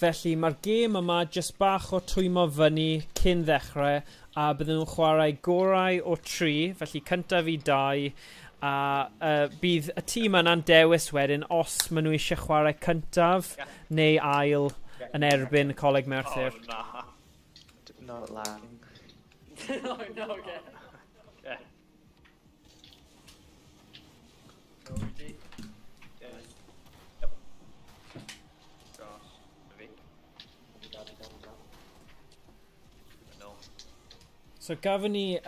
Felly mae'r gêm yma jyst bach o twymo fyny cyn ddechrau a bydden nhw'n chwarae gorau o 3, felly cyntaf I 2 a bydd y tîm yna'n dewis wedyn os maen nhw eisiau chwarae cyntaf neu ail yn erbyn y Coleg Merthyr. Oh, nah. Not lagging. No, okay. Yeah. So gafon ni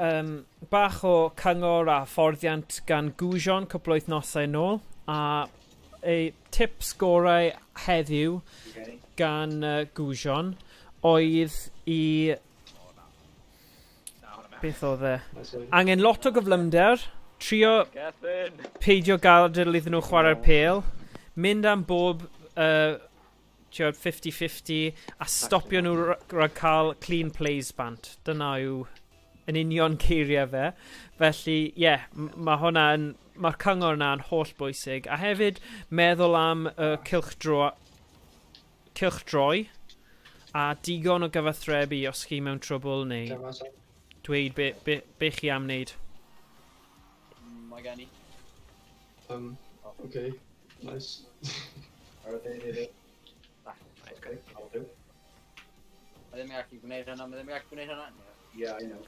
bach o cyngor a fforddiant gan Gwjon cwpl o wythnosau nôl a ei tips gorau heddiw gan Gwjon oedd I beth oedd e? Angen lot o gyflymder, trio peidio gadael iddyn nhw chwarae'r pêl, mynd am bob 50-50 a stopio nhw rhag cael clean plays bant. Dyna yw yn union geiriau fe. Felly, mae'r cyngor yna yn holl bwysig. A hefyd, meddwl am cylchdroi a digon o gyfathrebu os chi mewn trwbl neu dweud be chi am wneud. Mae gen I. Okay, nice. Okay, I'll do. Mae ddim yn gallu gwneud hynna, Yeah, I know.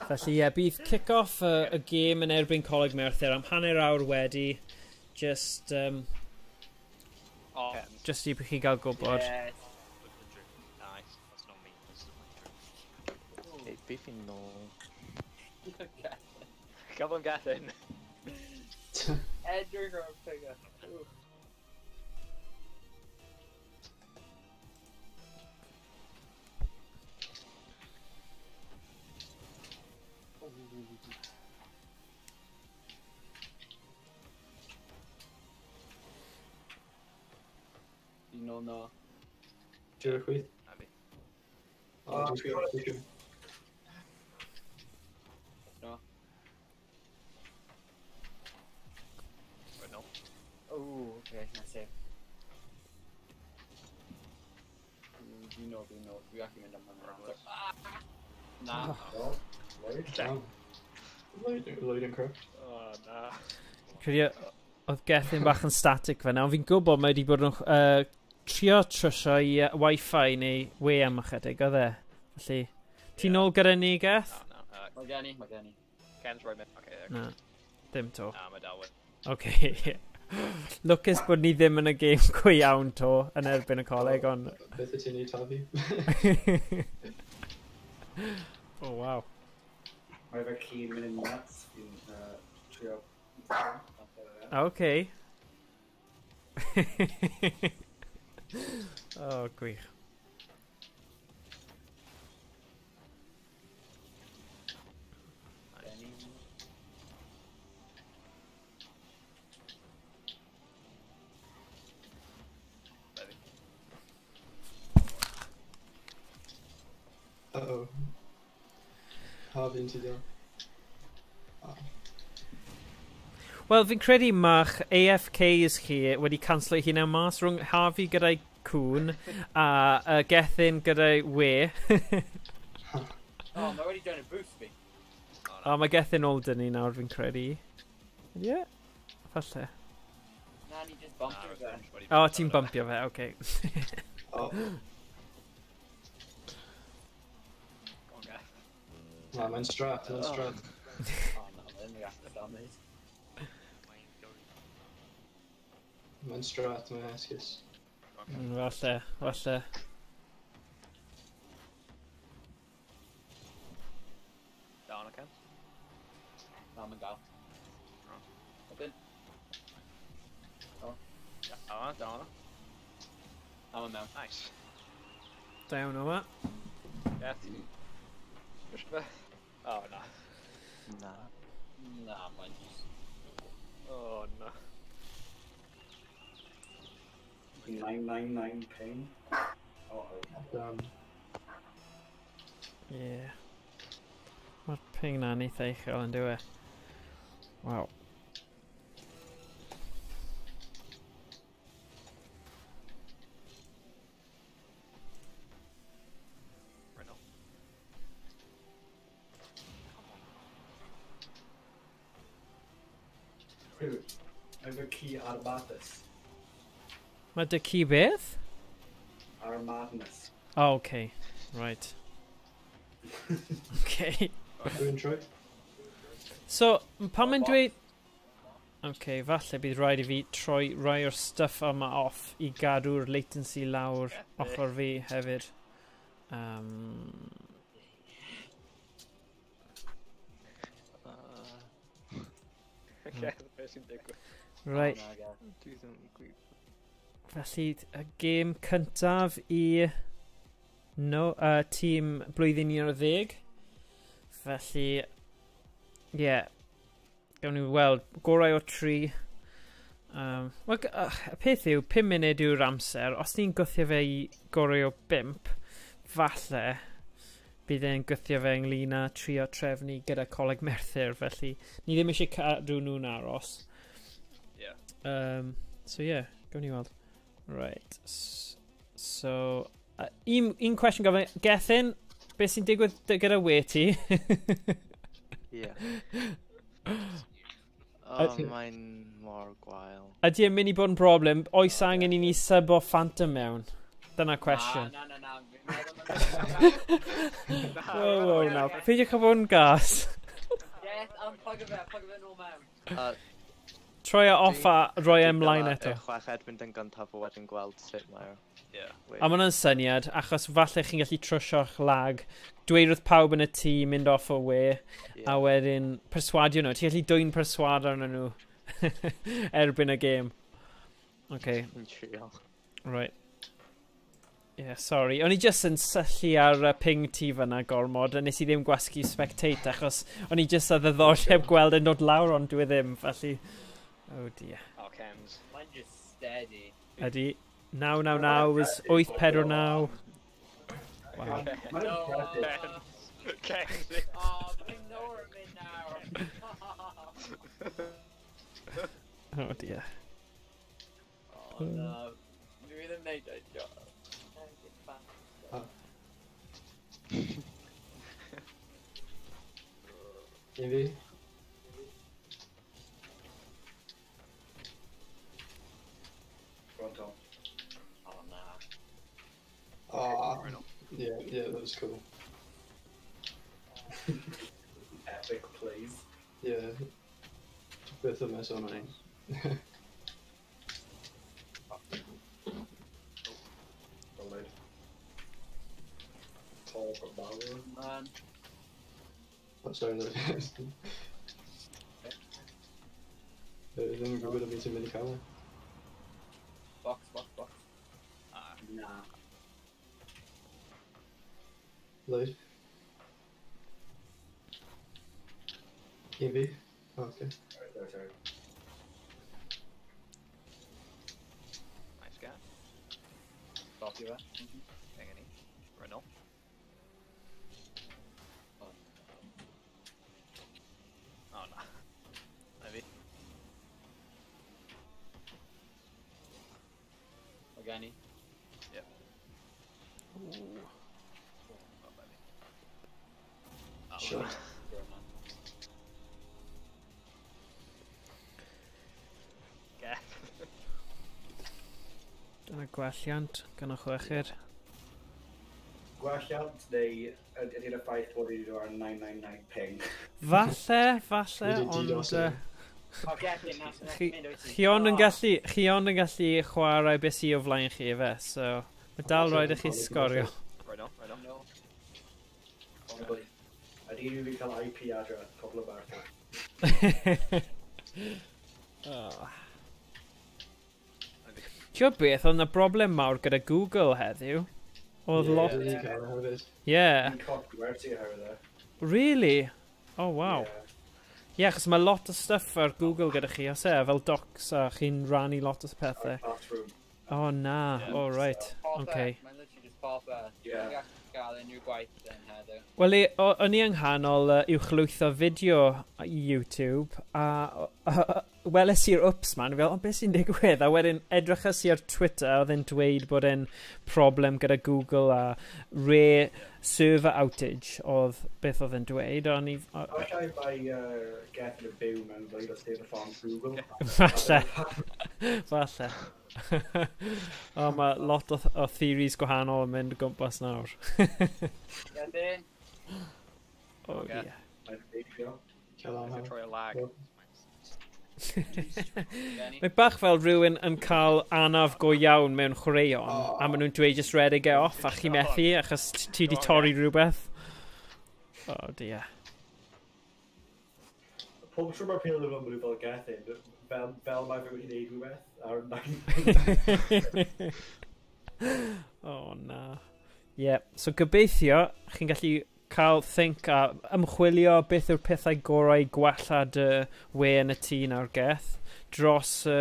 Felly bydd kick-off y gêm yn erbyn Coleg Merthyr am hanner awr wedi. Just I chi gael gwybod. Yes. Nice. That's not me. Hey, Biffy, no. Come on, get in. Edgar or figure. No. Jerry Queeth. No. No. Oh, okay, that's it. Do you know. We recommend them on Nah. Loading curve. Oh, nah. Credu oedd Gethin bach yn static fe. Ond fi'n gwybod mae wedi bod yn trio trwsio I Wi-Fi neu we am ychydig, oedd e? Felly, ti'n ôl gyda ni, Geth? No. Mae gen I. Ken's right mid. Okay, there. Na, dim to. Nah, mae dal wyn. Okay. Lwcus bod ni ddim yn y gêm cwy iawn to yn erbyn y coleg, ond... Beth y ti'n ei tafi? Oh, wow. Mae fe cyn mynd yn nuts fi'n trio. Okay. Oh, gwych. Uh-oh. Harfi'n ti dio. Wel, fi'n credu ma'ch AFKs chi wedi canslo hynna mas rhwng Harvey gyda'i cwn a Gethin gyda'i we. Oh, mae wedi dweud yn boost fi. O, mae Gethin ôl dyn ni nawr fi'n credu. Ie? Falle. Na, ni just bumpio fe. O, ti'n bumpio fe, oce. Oh. Na, mae'n strat. Oh, no, mae'n mynd i damage. Mae'n strat, mae'n esgus. Falle. Down again. Na, mae'n gael. Ydyn. Down. Na, mae'n mewn. Nice. Down o ma. Yeah. Oh, no. Na, mae'n just... Oh, no. 999 ping. Oh, Yeah. Mae'r ping na'n eitha uchel yn dywe. Wow. Efo ci ar madness. Mae dy ci beth? Ar madness. Oh, okay. Right. Okay. Dwi'n troi. So, pan mae'n dweud... Okay, falle bydd rhaid I fi troi rai o'r stuff yma off I gadw'r latency lawr ochr fi hefyd. Beth sy'n digwydd? Right. Dwi ddim yn gwybod. Felly, y gêm cyntaf I tîm blwyddyn 11. Felly, yeah. Gawn ni weld, gorau o 3. Y peth yw, 5 munud yw'r amser. Os ni'n gwthio fe I gorau o 5, falle bydd e'n gwthio fe ynglyn â trio trefnu gyda coleg Merthyr. Felly, ni ddim eisiau cadw nhw'n aros. Yeah. So yeah, gawn ni weld. Right. So, un cwestiwn gofyn, Gethin, beth sy'n digwydd gyda we ti? Ie. Mae'n mor gwael. Ydy e'n mynd I bod yn broblem? Oes angen I ni sub o Phantom mewn? Dyna cwestiwn. Na. Wow, na. Peidiwch â bod yn gas. Yes, plug fe nôl mewn. Troi e off a roi e ymlaen eto. Chweched mynd yn gyntaf o wedyn gweld sut mae'r... A ma' hwnna'n syniad, achos falle chi'n gallu trwsio'ch lag, dweud wrth pawb yn y tîm mynd off o we, a wedyn perswadio nhw. Ti'n gallu dwy'n perswad arno nhw erbyn y gêm. Okay. Right. Yeah, sorry. O'n I just yn syllu ar ping ti fyna gormod, a nes I ddim gwasgu spectate, achos o'n I just a ddiddordeb gweld yn dod lawr, ond dwi ddim, felly... Oh dear. Oh, Kems. Mae'n just steady. Ydy. Now is 8-4 now. Wow. Kems. Oh, bring Nora in now. Oh dear. Oh no. Dwi ddim neud o'i job. Un fi. Pronto. Oh na. Oh, yeah, that was cool. Epic plays. Yeah. Beth o mes o'n ein. Talk about it. Man. Oh, sorry, no. Ddim yn gwybod o beth sy'n mynd I cael. Box. Nah. Lloyd. Un fi. Oh, okay. Sorry. Nice guy. Copy fe. Hang on. Rhymni. Oh no. Maybe. Organi. Yep. Ooh. Oh, maybe. Oh, Sure. Okay. Dyna gwelliant gan y chweched. Gwelliant neu ydy'r ffaith bod wedi dod ar 999 ping? Falle, ond... Chi ond yn gallu chwarae beth sy'n o flaen chi efe, so mae dal roed I chi sgorio. Right on. No. Ydy fi cael IP adre pobl o Bartha. Ti'n beth, oedd na broblem mawr gyda Google heddiw? Oedd lot... Yeah. Fi'n cop gwersi ar yna. Really? Oh, wow. Yeah, achos mae lot o stuff ar Google gyda chi, os fel docs a chi'n rannu lot o pethau. Oh, na. Oh, right. Okay. Mae'n literally just pop e. Dwi'n gallu gael unrhyw gwaith yn heddiw. Wel, o'n I yng nghanol uwchlwytho fideo I YouTube, a weles i'r ups man, fel, o, beth sy'n digwydd? A wedyn edrychas i ar Twitter, oedd e'n dweud bod e'n problem gyda Google a server outage oedd beth oedd e'n dweud. O'n i... Allai bai Geth yn y byw mewn flaid o state of farm Google. Falle. Falle. O, mae lot o theories gwahanol yn mynd o gwmpas nawr. Gedyn. O, Okay. ie. Cael am Let's try a lag. Gedyn. Mae bach fel rhywun yn cael anaf go iawn mewn chwaraeon, a maen nhw'n dweud just redig e off, a chi methu, achos ti wedi torri rhywbeth. O, dia. Pob tro mae'r pêl yn ymwneud fel Geth yn, fel mae fe wedi gwneud rhywbeth ar 9. O, na. Ie, so gobeithio, chi'n gallu cael think a ymchwilio beth yw'r pethau gorau gwella dy we yn y tŷ nawr Geth dros y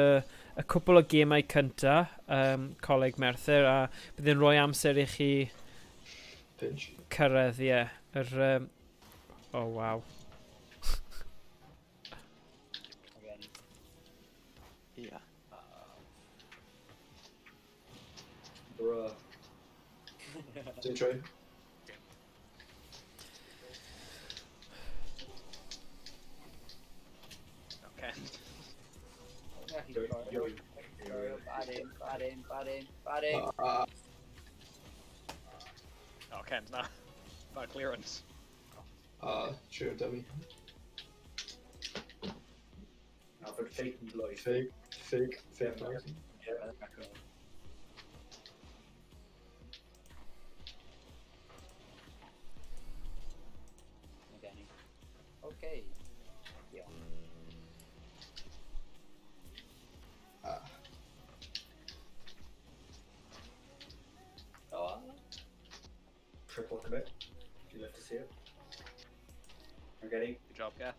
cwbl o gemau cynta, Coleg Merthyr, a byddai'n rhoi amser i chi pinch. cyrraedd, ie. O, waw. Gedyn. Yeah. Bruh. Do try. Okay. Bad in. Oh, Ken's not. Bad clearance. True, dummy. Now for fake and life. Fake light. Yeah. Gedyn. Okay. Yeah. Oh. Triple commit. You love to see it. I'm getting. Good job, yeah.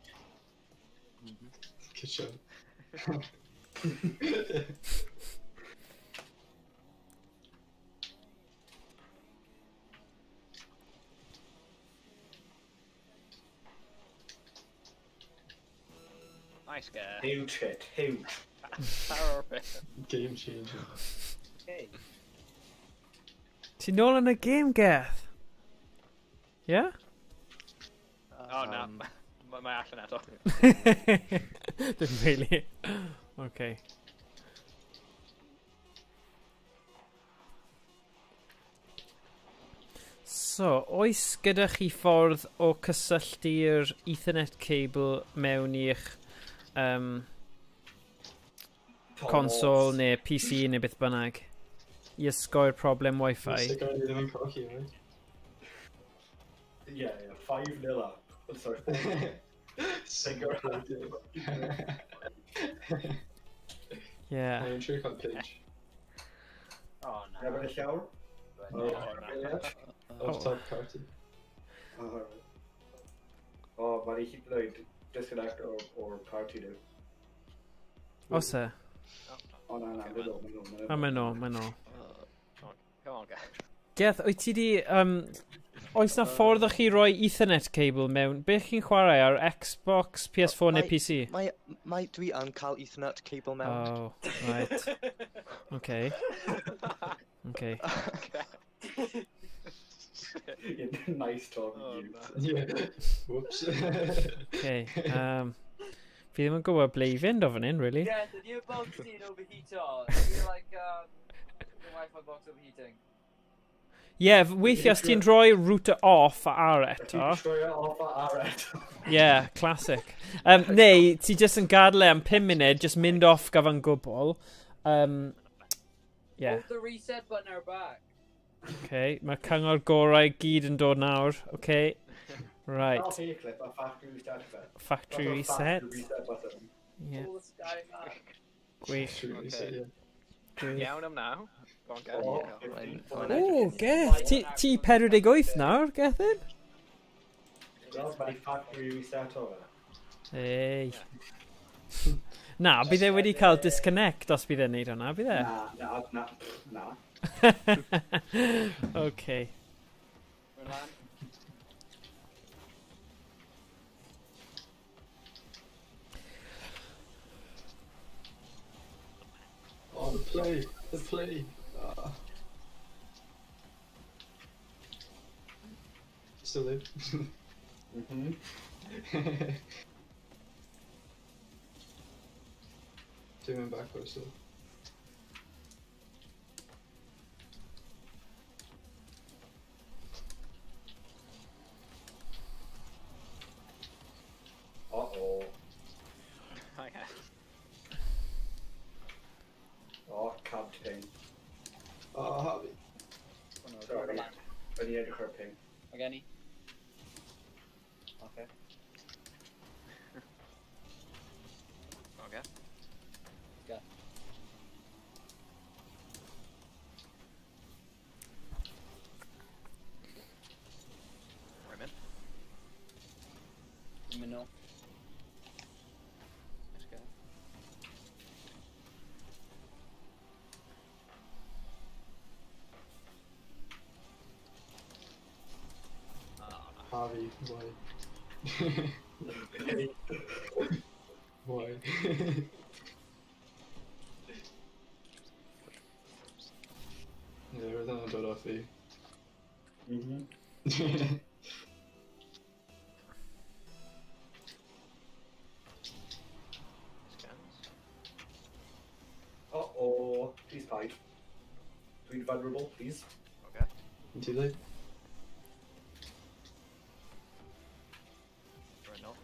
Good job. Nice guy. Huge hit. Huge. Perfect. Game changer. Okay. Ti nôl yn y game, Geth? Yeah? Oh, no. Mae allan eto. Didn't really. Okay. So, oes gyda chi ffordd o cysylltu'r Ethernet cable mewn i'ch console neu PC neu beth bynnag i osgoi'r problem Wi-Fi? Sick idea ddim yn cocky, right? Yeah. 5-0 up. I'm sorry. Singer. Yeah. I'm sure you can't pinch. Oh no. Have a shower? no. Off top party. Oh, but he like disconnect or party do. Os e? Oh no, A mae no. Come on, guy. Geth, wyt ti di... oes na ffordd o chi roi Ethernet cable mewn? Be chi'n chwarae ar Xbox, PS4 neu PC? Mae dwi yn cael Ethernet cable mewn. Oh, right. Okay. Okay. Nice talking Oh, to you. no. Yeah. Whoops. Okay. Fi ddim yn gwybod ble i fynd o fan hyn, really. Yeah, did you both see it overheat or? You're like the Wi-Fi box overheating. Yeah, weithio os ti'n rhoi router off a ar eto. Destroy it off at Arret. Yeah, classic. Neu, ti just yn gadle am 5 munud, just mynd off gafan gwbl. Yeah, Hold the reset button or back. okay. Mae cyngor gorau gyd yn dod nawr. Okay. I'll Right. take a clip, a factory reset button. Factory That's a reset. factory reset button. Yeah, Pull the sky back. gwych. True, Okay. so, yeah. Gwych. Iawn am now. Go on, guy. Oh, Yeah, 15, fine. 14. O, Geth, ti 48 nawr, Gethin? That's my factory reset over. Ei. Na, bydd e wedi cael disconnect os bydd e'n neud hwnna, bydd e? Nah. Okay. Relax. Still live. Mm-hmm. Two men back or so. Uh-oh. Okay. Oh, captain. Oh, Harvey. Oh no, Sorry. land. I need to her ping. Again. Okay. Okay. Go. Rhymni. Let me know. Let's go. Oh, no. Harvey, why? Why? Yeah, everything I got off you. Mm-hmm. Scans. Uh-oh. Please hide. Tweet vulnerable, please. Okay. Too late. Right now.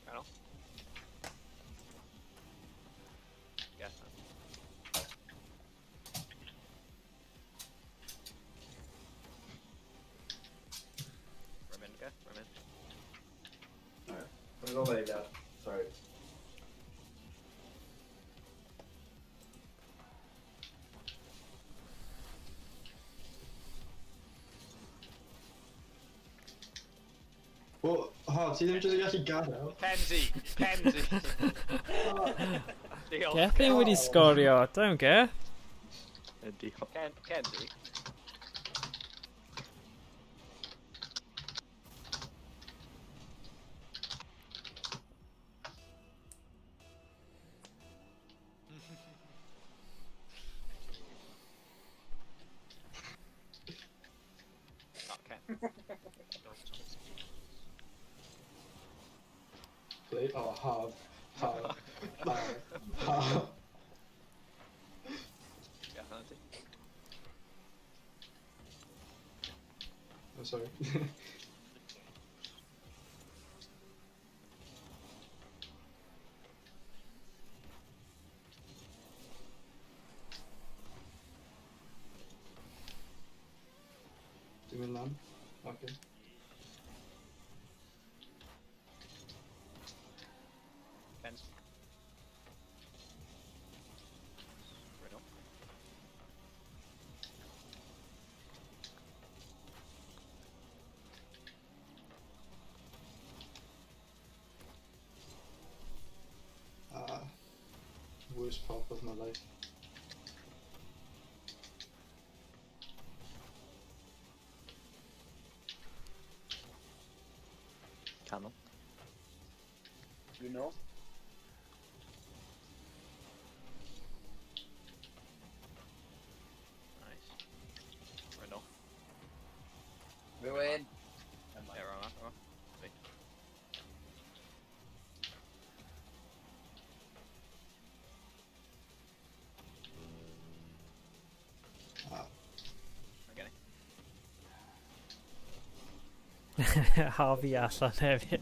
Right now. Gas man. Rhymni, okay? Rhymni. Alright. I'm gonna lay that. Sorry. Well, Harv, see them just actually gather. Kenzie! Kenzie! Deal. Gethin wedi sgorio, don't get. Deal. Kenzie. Okay. Play. Oh, Harv. Harv. Harv. Harv. Definitely. I'm sorry. Doing land? Okay. Kenz. Right on. Worst pop of my life. Cannon. You know. Nice. Right on. We win. Yeah, right. See. Ah, Okay. Harvey allan hefyd.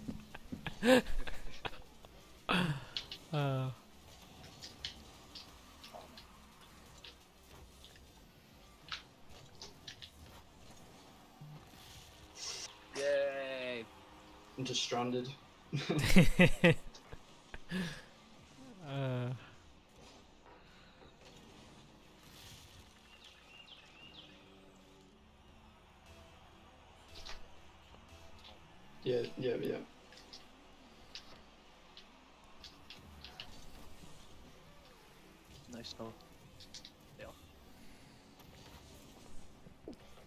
Yay. I'm just stranded. Yeah. Nice no. Deal.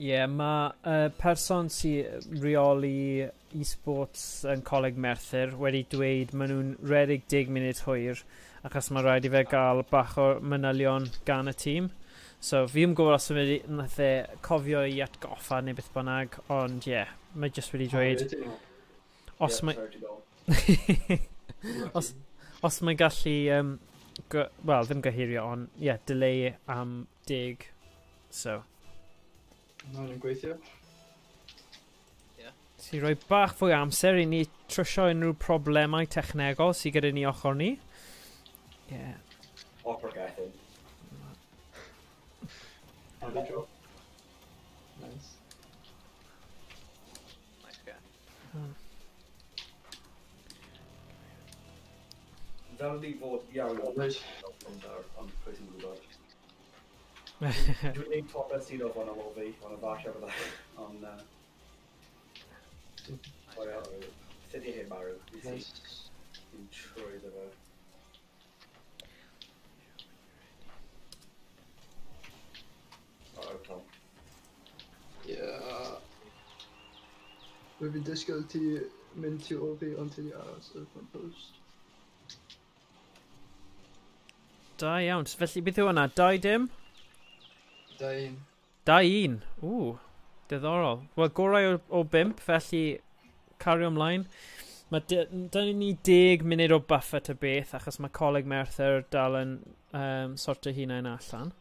Ie, mae person sy'n reoli esports yn Coleg Merthyr wedi dweud maen nhw'n redig 10 munud hwyr achos mae rhaid i fe gael bach o manylion gan y tîm. So fi yn gwybod os nath e cofio i atgoffa neu beth bynnag, ond ie, mae jyst wedi dweud os mae... os mae'n gallu, wel, ddim gyhurio, ond ie, delay am 10, so... Mae'n gweithio. Si roi bach fwy amser i ni trwsio unrhyw problemau technegol sydd gyda ni ochr ni. Ie. Opergaethyn. Good job. Nice. Nice guy. Fel ni fod iawn o Nice. ond pwy sy'n gwybod. Dwi'n neud top ed sydd off o'n fi, o'n y fash ar y ond... O ia, sut i hyn marw? Dwi'n trwy dy fo. O, Tom. Yeah. Rwy'n fi'n disgwyl ti mynd tu ôl fi ond ti aros ar y post. Da iawn. Felly beth yw hwnna? 2-dim? 2-1. 2-1. Diddorol. Wel, gorau o 5, felly cario ymlaen. Mae dyn ni 10 munud o buffer ta beth, achos mae Coleg Merthyr dal yn sortio hunain allan.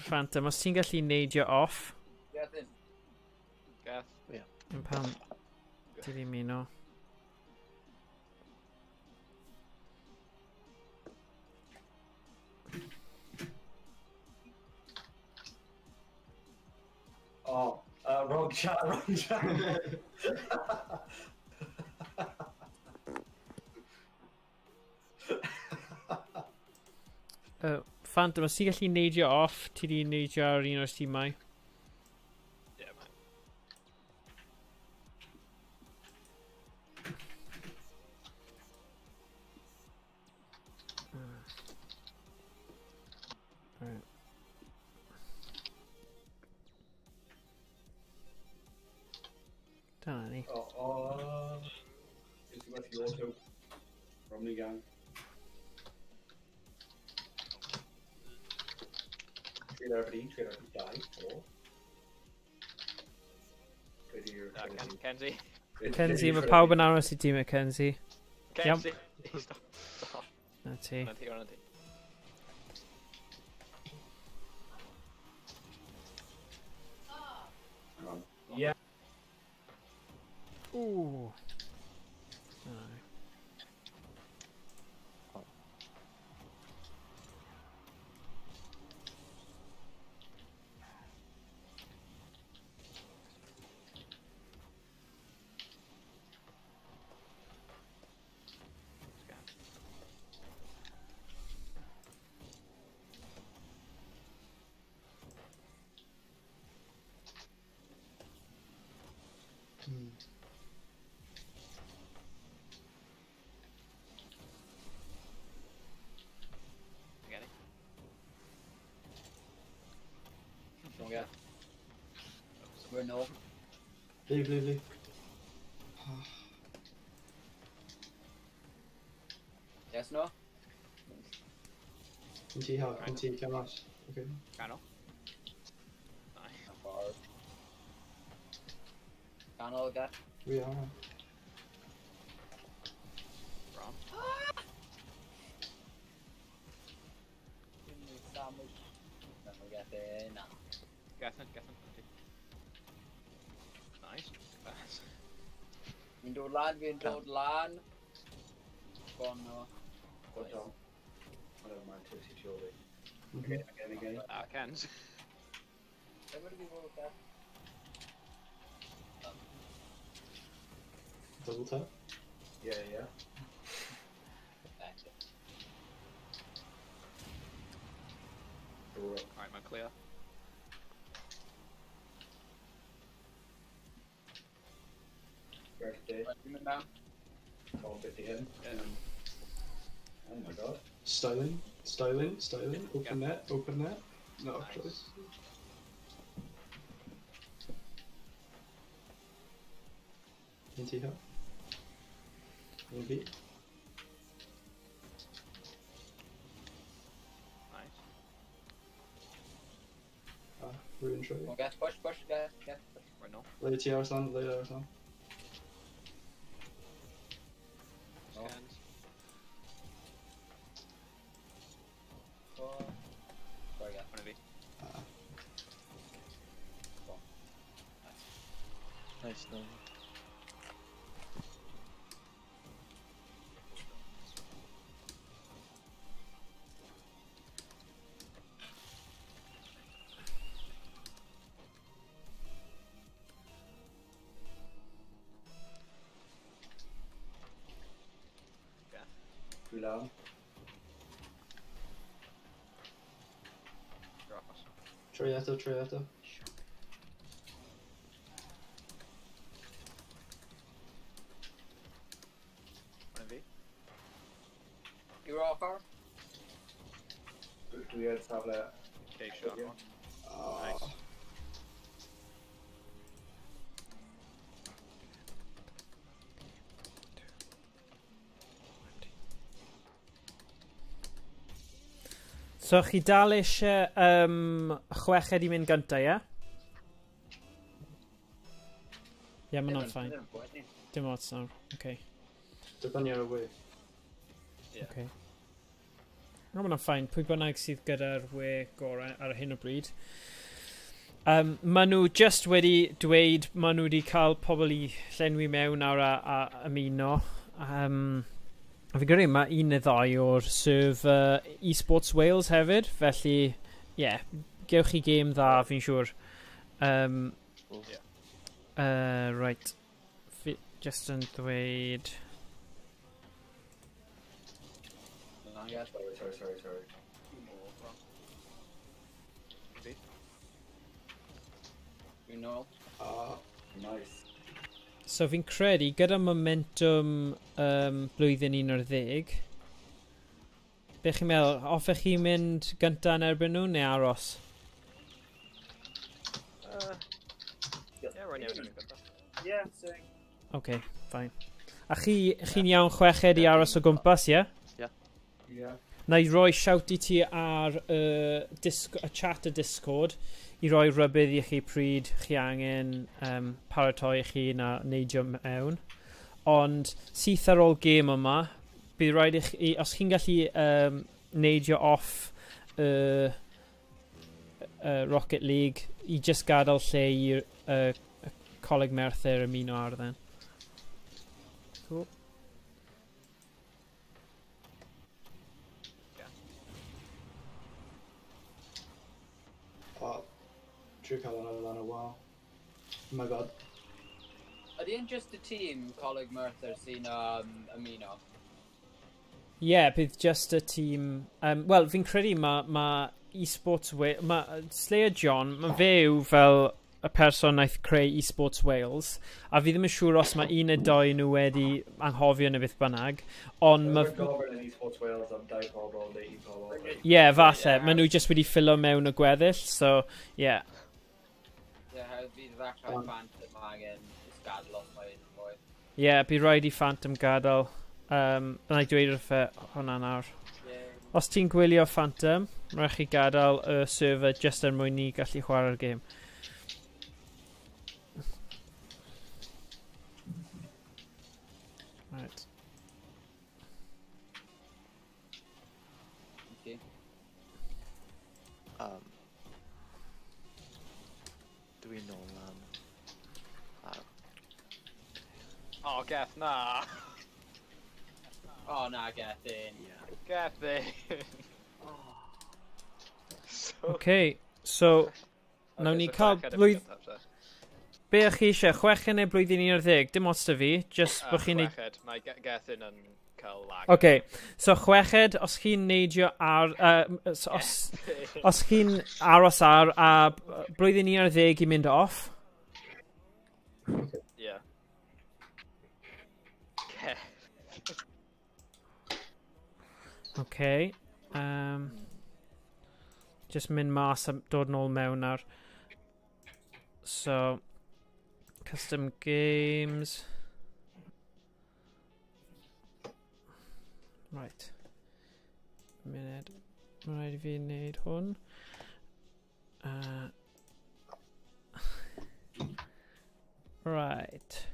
Phantom, os ti'n gallu neidio off, Gaethyn. Gath. yn pam ti ddim un o. Oh, wrong chat, wrong chat. Phantom, os ti'n gallu neidio off, ti di neidio ar un o'r tîmau. Yeah, man. Right. Dyna ni. Is it with your two? Rhymni gang. Trade ar un, trade ar dau. Kenzie. Kenzie, mae pawb yn aros i tîm Kenzie. Kenzie. Stop. Stop. Na ti. Na ti, na ti. Yeah. Ooh. Get it? Don't get. Square no. Leave. Yes, no? Can ti camas? Okay. Cano. Nice. Forward. Canal get. We are. Wrong. Sandwich. Never get there now. Gethin. Nice. Pass. Fi'n dod lan. Gone no. Good Tom. I don't mind tipsy chorley. Okay. Again. Kens. Everybody be well that. Double tap. Yeah. Thank you. Alright, man, clear. birthday. Call 50 in. Oh my god. Styling. Open net. No, Nice. choice. Into here. Maybe. Nice. Ruin tray. Oh, get push, get. Right now. Later TR Arslan. Scans. Oh. Sorry, yeah. One of you. Nice, no. Too loud. Drops. Trietta. One of you. You're all car? Do we have that? Okay, shot Yeah. one. Nice. So chi dal eisiau chweched i mynd gynta, ie? Ie, mae hwnna'n ffain. Dim ots nawr. Okay. Dibynnu ar y we. Yeah. Okay. No, mae hwnna'n ffain. Pwy bynnag sydd gyda'r we gorau ar hyn o bryd. Maen nhw just wedi dweud maen nhw wedi cael pobl i llenwi mewn ar a ymuno. A fi gyrru mae un neu ddau o'r server Esports Wales hefyd, felly, yeah, gewch chi gêm dda, fi'n siŵr. Right. Fi just yn dweud... Sorry. You know. Nice. So fi'n credu, gyda momentum blwyddyn 11, be chi'n meddwl, hoffech chi mynd gynta yn erbyn nhw neu aros? Yeah, right now. Yeah, same. OK, fine. A chi'n iawn chweched i aros o gwmpas, ie? Yeah. Na i roi shout i ti ar y chat y Discord i roi rybydd i chi pryd chi angen paratoi chi na neidio mewn. Ond syth ar ôl gêm yma, bydd rhaid i chi, os chi'n gallu neidio off Rocket League i just gadael lle i'r coleg Merthyr ymuno ar then. Cool. True cael yn a while. Oh my god. Are they just a team, Coleg Merthyr, sy'n ymuno? Yeah, bydd just a team... Wel, fi'n credu mae Esports Wales... Mae Slayer John, mae fe yw fel y person naeth creu Esports Wales, a fi ddim yn siŵr os mae un neu dau nhw wedi anghofio neu beth bynnag, ond mae... gofyn yn Esports Wales am 2 pobl neu 1 pobl. Yeah, falle. Mae nhw just wedi ffilo mewn y gweddill, so, yeah. Yeah, bydd fachrau Phantom angen ysgadl os mae un mwy. Yeah, bydd rhaid i Phantom gadael. Yna i dweud wrth hwnna nawr. Os ti'n gwylio Phantom, rhaid chi gadael y server just er mwyn ni gallu chwarae'r gêm. Right. Okay. Do we know Oh, Geth, nah. Oh, nah, get in. Geth in. Okay, so... Nawn ni cael blwydd... Be ych chi eisiau? Chweched neu blwyddyn 11? Dim ots da fi, just bych chi'n neud... Chweched, mae Geth in yn cael lag. Okay, so chweched, os chi'n neidio ar... os chi'n aros ar, a blwyddyn 11 i mynd off? Yeah. Okay. Just mynd mas a dod nôl mewn ar. So, custom games. Right. Munud. Mae'n rhaid I fi wneud hwn. Right.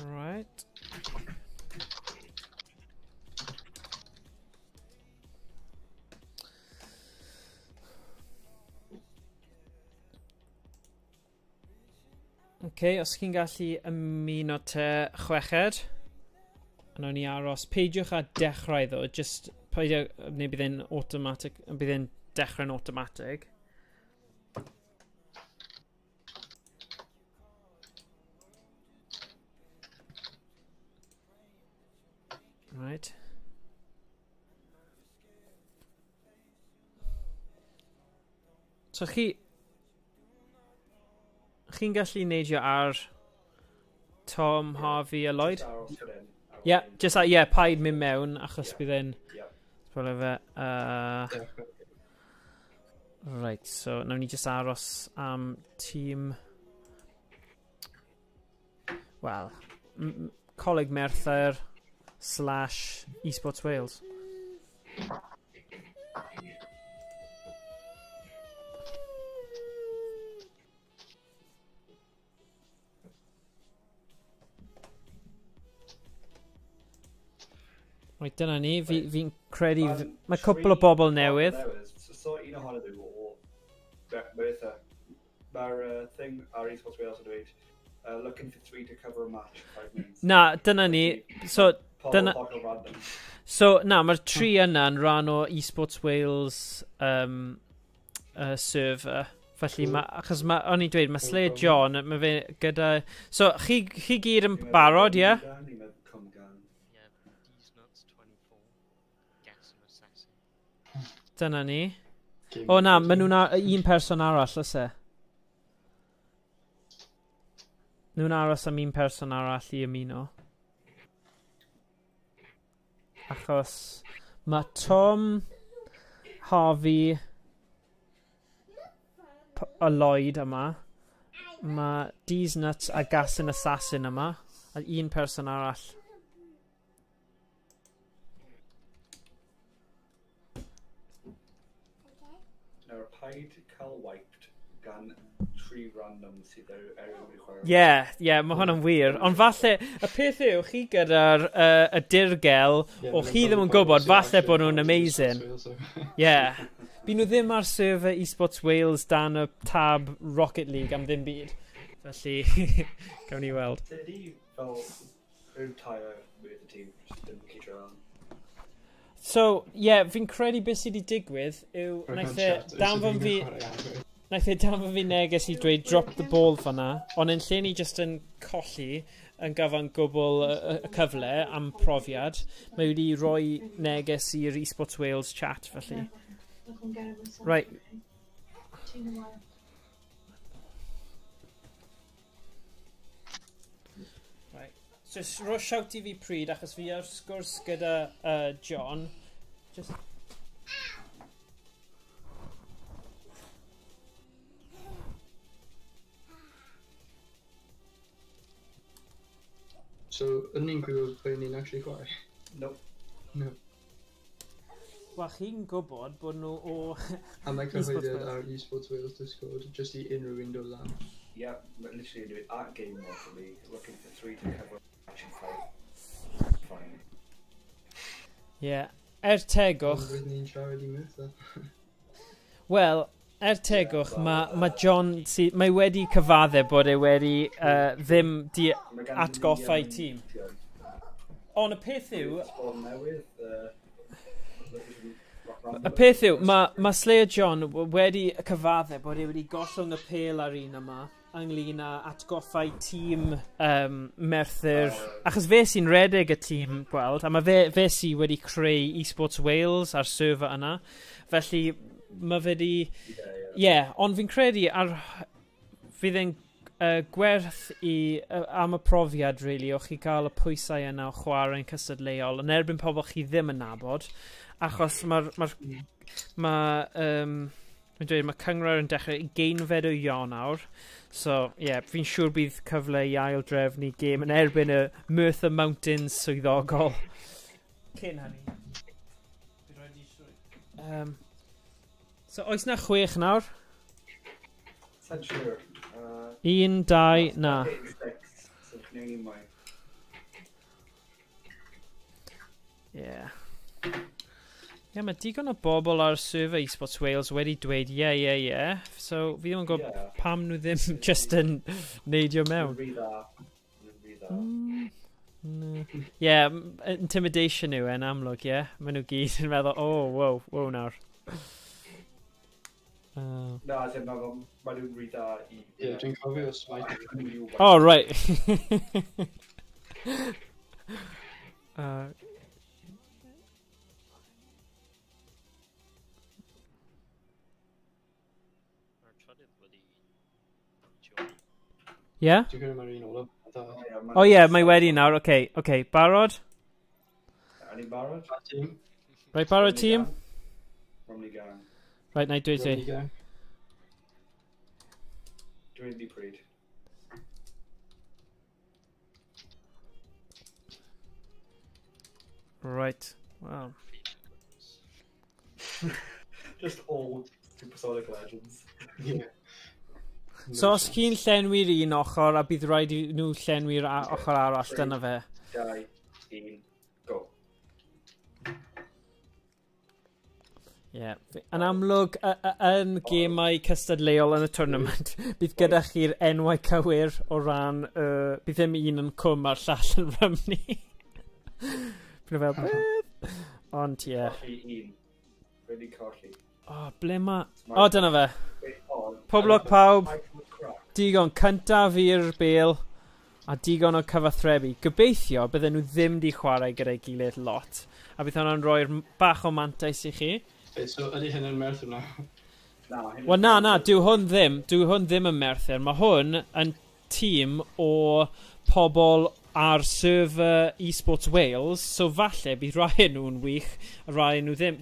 Right. Okay, os chi'n gallu ymuno te chweched, yna ni aros. Peidiwch a dechrau ddo, just peidio, neu bydd e'n automatic, bydd e'n dechrau'n automatic. Right. So chi'n gallu neidio ar Tom, Harvey a Lloyd? Yeah, just like, yeah, paid mynd mewn achos bydd e'n spoiler fe. Right, so nawn ni just aros am tîm, well, Coleg Merthyr / Esports Wales. Right, dyna ni. Fi'n credu... Mae cwpl o bobl newydd. So un ohonyn nhw o Merthyr. Mae'r thing ar Esports Wales yn dweud, looking for 3 to cover a match, 5 minutes. Na, dyna ni. So, na, mae'r 3 yna yn rhan o Esports Wales server. Felly, achos o'n i'n dweud, mae Slayer John, mae fe gyda... So, chi gyd yn barod, ie? Dyna ni. O na, maen nhw'n un person arall, ys e? Nhw'n aros am un person arall I ymuno. Achos mae Tom, Harvey, a Lloyd yma. Mae D's Nuts a Gas and Assassin yma. A un person arall. Nawr, paid cael wiped gan 3 random sydd erioed wedi chwarae. Ie, mae hwnna'n wir. Ond falle, y peth yw, chi gyda'r y dirgel, o chi ddim yn gwybod, falle bod nhw'n amazing. Ie. By nhw ddim ar server Esports Wales dan y tab Rocket League am ddim byd. Felly, gawn ni weld. Ydy fel rhyw tair with y tîm, jyst yn ceisio lan. So, fi'n credu beth sydd wedi digwydd yw, naeth e danfon fi neges I dweud drop the ball fanna, ond yn lle ni jyst yn colli yn gyfan gwbl y cyfle am profiad, mae wedi rhoi neges i'r Esports Wales chat felly. Right. Just ro shout I fi pryd achos fi ar sgwrs gyda John. Just... So, yn ni'n gwybod pwy ni'n actually chwarae? Nope. No. Wel, chi'n gwybod bod nhw o... A mae cyhoeddiad ar Esports Wales Discord, just I unrhyw window lan. Yeah, literally do it at game mode for me, looking for 3 to cover match and fight. Fine. Yeah. Tegwch... Ond rydyn ni'n siarad I Merthyr. Wel, tegwch, mae John... Mae wedi cyfadde bod e wedi ddim di atgoffa I tîm. Ond y peth yw... Y peth yw, mae Slayer John wedi cyfadde bod e wedi gollwng y pel ar un yma. ynglyn â atgoffau tîm Merthyr. Achos fe sy'n redeg y tîm gweld, a mae fe sy'n wedi creu Esports Wales a'r server yna. Felly mae fe di... ond fi'n credu fydd e'n gwerth am y profiad, really, o chi gael y pwysau yna o chwarae'n cystadleuol yn erbyn pobl chi ddim yn nabod. Achos mae cyngrair yn dechrau 20 o Ionawr. So, fi'n siŵr bydd cyfle i ail drefnu gêm yn erbyn y Merthyr Mountains swyddogol. Cyn hynny. So, oes na 6 nawr? Sa'n siŵr. 1, 2, na. So, chi'n ei mwy. Mae digon o bobl ar server Esports Wales wedi dweud So, fi ddim yn gwybod pam nhw ddim just yn neidio mewn. Intimidation yw yn amlwg, Mae nhw gyd yn meddwl, wow nawr. Na, ddim mae nhw'n rhy dda i... Dwi'n cofio smite. Oh, right. Yeah? Dwi'n gwneud mae'n un ola. Mae wedi nawr. Okay, barod? Ni'n barod? Right, barod tîm? Rhymni gang. Right, na I dweud ti. Dwi'n di pryd. Right, wow. Just all supersonic legends. So os chi'n llenwi'r un ochr a bydd rhaid i nhw llenwi'r ochr arall, dyna fe. 2, 1, go. Yn amlwg, yn gemau cystadleuol yn y tournament, bydd gyda chi'r enwau cywir o ran, bydd ddim un yn cwm a'r llall yn Rhymni. Bydd fel, beth? Ond, Colli 1. Wedi colli. Ble ma... dyna fe. Poblog pawb, digon cyntaf i'r bêl a digon o cyfathrebu. Gobeithio bydden nhw ddim di chwarae gyda'i gilydd lot. A bydd hwnna'n rhoi'r bach o mantais i chi. So, ydy hyn yn Merthyr na? Wel na, dyw hwn ddim yn Merthyr. Mae hwn yn tîm o pobl ar server Esports Wales, so falle bydd rai nhw'n wych, a rai nhw ddim.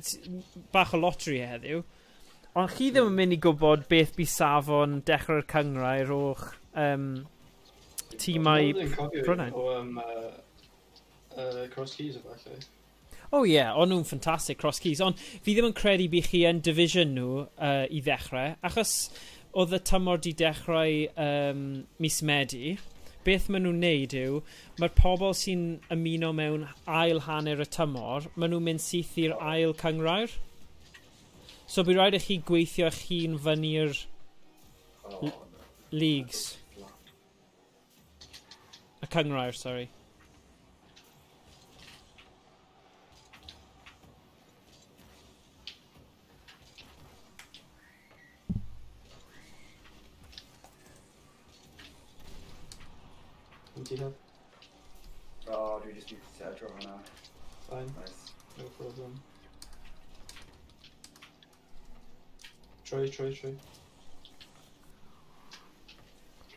Bach o lottery heddiw. Ond chi ddim yn mynd i gwybod beth bydd safon dechrau'r cyngrair o'ch tîmau Brunei. Cross Keys o falle. O'n nhw'n ffantastig, Cross Keys. Ond fi ddim yn credu bydd chi yn division nhw i ddechrau, achos oedd y tymor di dechrau mis Medi. Beth maen nhw'n neud yw, mae'r pobl sy'n ymuno mewn ail hanner y tymor, maen nhw'n mynd syth i'r ail cyngrair. So bydd rhaid i chi gweithio chi'n fyny'r leagues. Y cyngrair, sorry. Do we just need to set a draw now? Fine. Nice. No problem. Troy.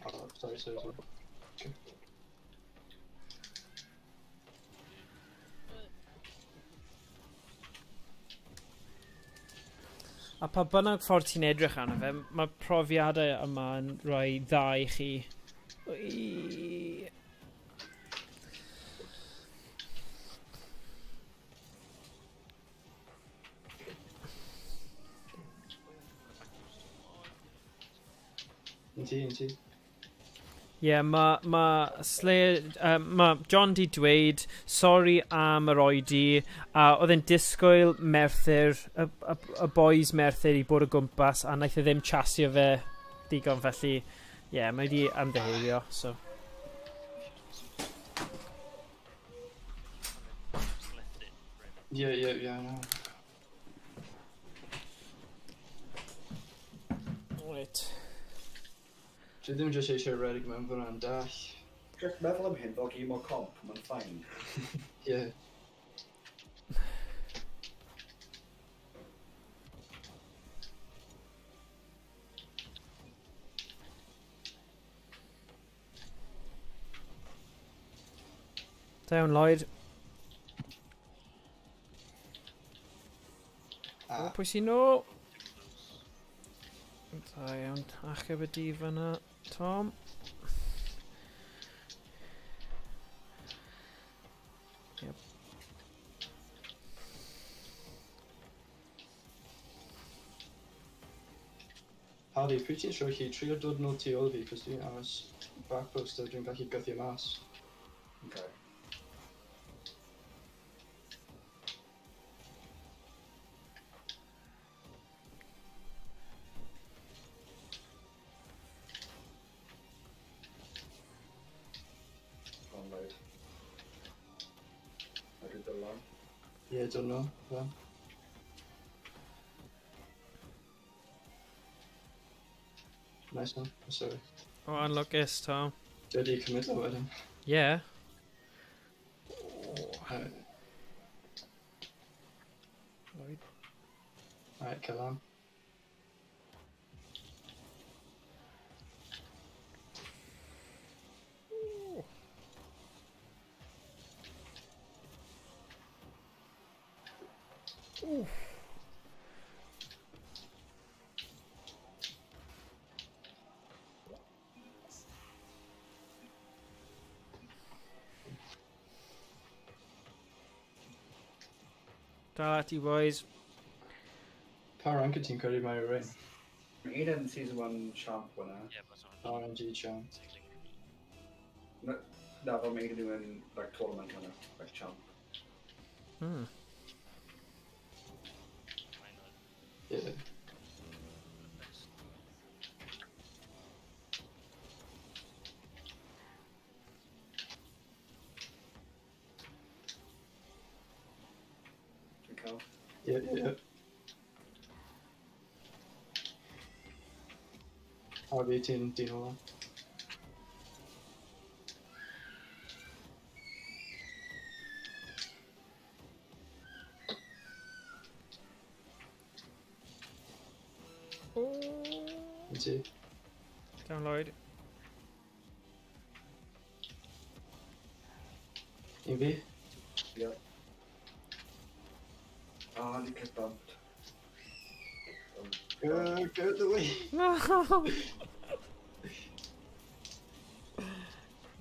Oh, sorry. Okay. A pa bynnag ffordd ti'n edrych arno fe, mae profiadau yma yn rhoi dda i chi. Mae John di dweud sori am yr oedi a oedd e'n disgwyl Merthyr y boys Merthyr i bod o gwmpas a naeth e ddim chasio fe digon felly mae wedi ymddeheurio so Yeah, no. Right. Dwi ddim jyst eisiau redig mewn fyna'n dall. Just meddwl am hyn fel gym o comp, mae'n ffain. Yeah. Down, Lloyd. O, pwy sy'n nôl? Da iawn, achub y dif yna, Tom. Yep. Hardy, pwy ti'n siŵr chi trio dod nôl tu ôl fi, cos dwi'n aros back poster, dwi'n gallu gythio mas. Okay. Load. I did the long. Yeah, don't know. Yeah. Nice one. Sorry. Oh, unluckus, Tom. Did you commit that wedding? Yeah. Alright. Lloyd. Alright, kill him. Oof. Dal at you, boys. Pa rank ti'n credu mae Rain? Eden season 1 champ winner. RNG champ. No, but made it in like tournament winner, like champ. Hmm. Yeah. Okay. Yeah. RB Dino. Let's see. Down, Lloyd. EV? Yeah. Ah, you get bumped. Go out the way. No.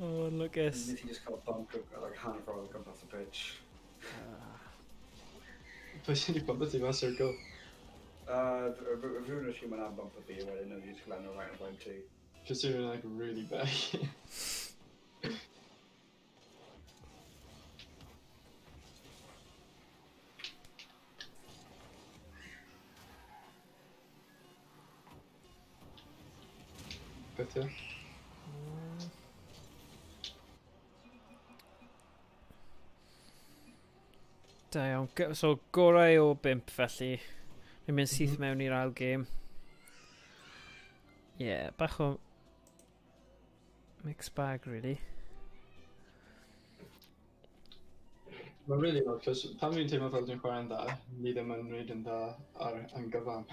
Oh, unluckus. He just got bumped like hand for all come off the pitch. Pushing your bumper to my circle. Everyone assumed I'm bumper B, where they know you just land right on T. Considering like really bad. Better. Da iawn. So, gorau o 5 felly. Mi'n mynd syth mewn i'r ail gêm. Yeah, bach o mixed bag, really. Mae'n really odd, cos pan fi'n teimlo fel dwi'n chwarae'n dda, ni ddim yn rhaid yn dda yn gyfan.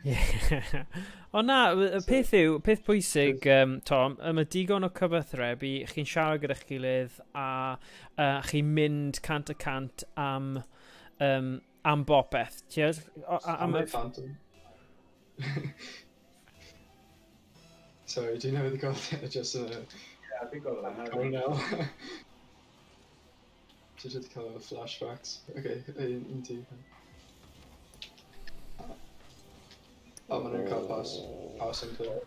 Yeah. O na, y peth yw, peth pwysig, Tom, mae digon o cyfathrebu, chi'n siarad gyda'ch gilydd a chi'n mynd cant y cant am bopeth. Am y Phantom. Sorry, do you know the god? Just Yeah, I think I'll land. oh no. Just call it flashbacks. Okay, into. I'm gonna cut pass and play.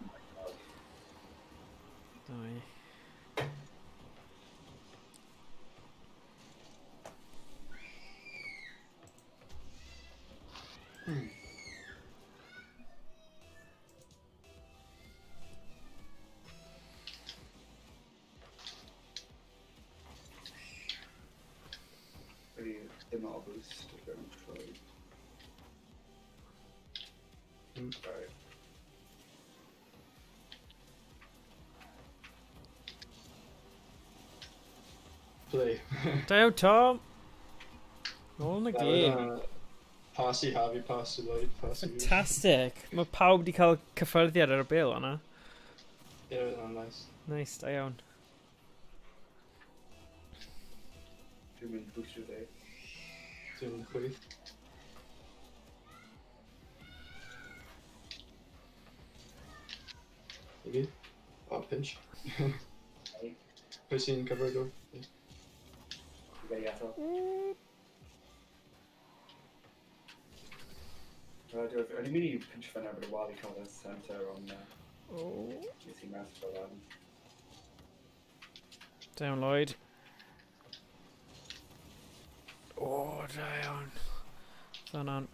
Dim not a boost, go and try. Right. play. Da iawn, Tom. Nôl yn y gêm. Pass I Harvey, pass I Lloyd, pass I... Fantastic. Mae pawb wedi cael cyffyrddiad ar y bil o'na. Yeah, nice. Nice, da iawn. Dwi'n mynd bwysio dde. Dwi'n chwyth. Maybe. Oh, pinch. Pwy sy'n cover door? Gai ato. O'n i'n mynd i pinch fan erbyn y wal I cael y centre o'n... Nes I mas fel fan. Da iawn, Lloyd. O, da iawn. Dyna'n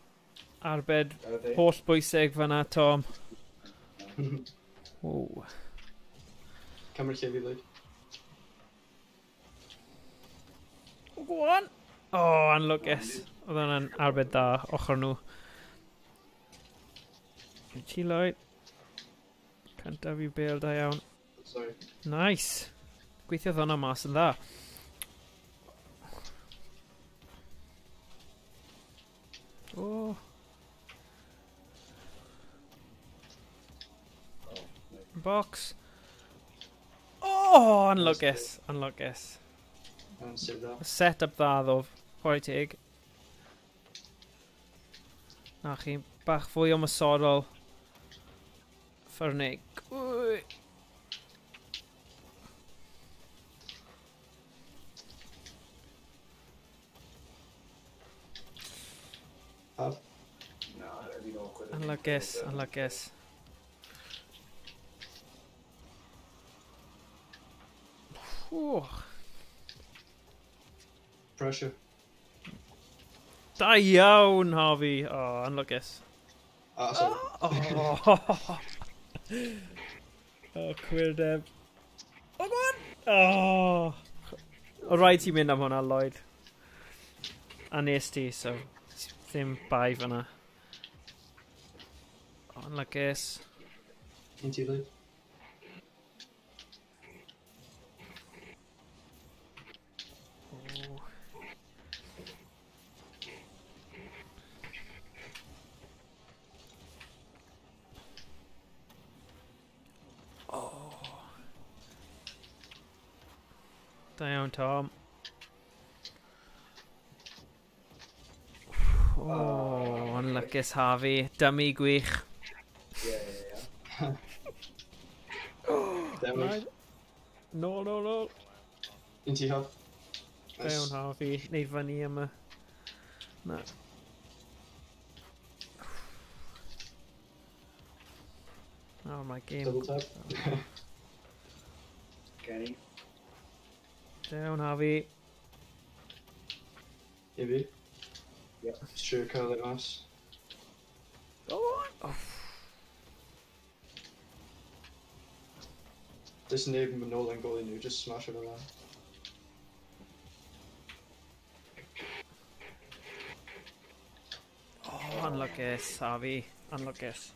arbed holl bwysig fan'na, Tom. O. Camera lle fi, Lloyd. O, go on! O, anlwgus. Oedd hwnna'n arbed da, ochr nhw. Ti, Lloyd. Cyntaf I bil, da iawn. Sorry. Nice. Gweithiodd hwnna mas yn dda. O. Box. O, anlwgus. Anlwgus. Save that. Set-up dda ddo. Chwarae teg. Na chi, bach fwy o masodol. Ffyrnig. Wy. Up. Na, dwi'n awkward. Anlwgus, anlwgus. Pressure. Da iawn, Harvey. O, anlwgus. Ah, sorry. O, o, cwirdeb. O, go on! O! O, rhaid ti mynd am hwnna, Lloyd. A nes ti, so... Ddim bai fyna. O, anlwgus. Into you, Lloyd. Da iawn, Tom. O, anlwgus Harvey. Dummy gwych. Yeah. Damage. No, no, no. Into you, Hub. Da iawn, Harvey. Neu fyny am y... Na. Oh, my game. Double tap. Kenny. Da iawn, Harvey. Maybe. Yep. Sure, curl like mass. Go on. Oh. This isn't even no line goalie new, just smash it around. Oh, unluckus, Harvey. Unluckus.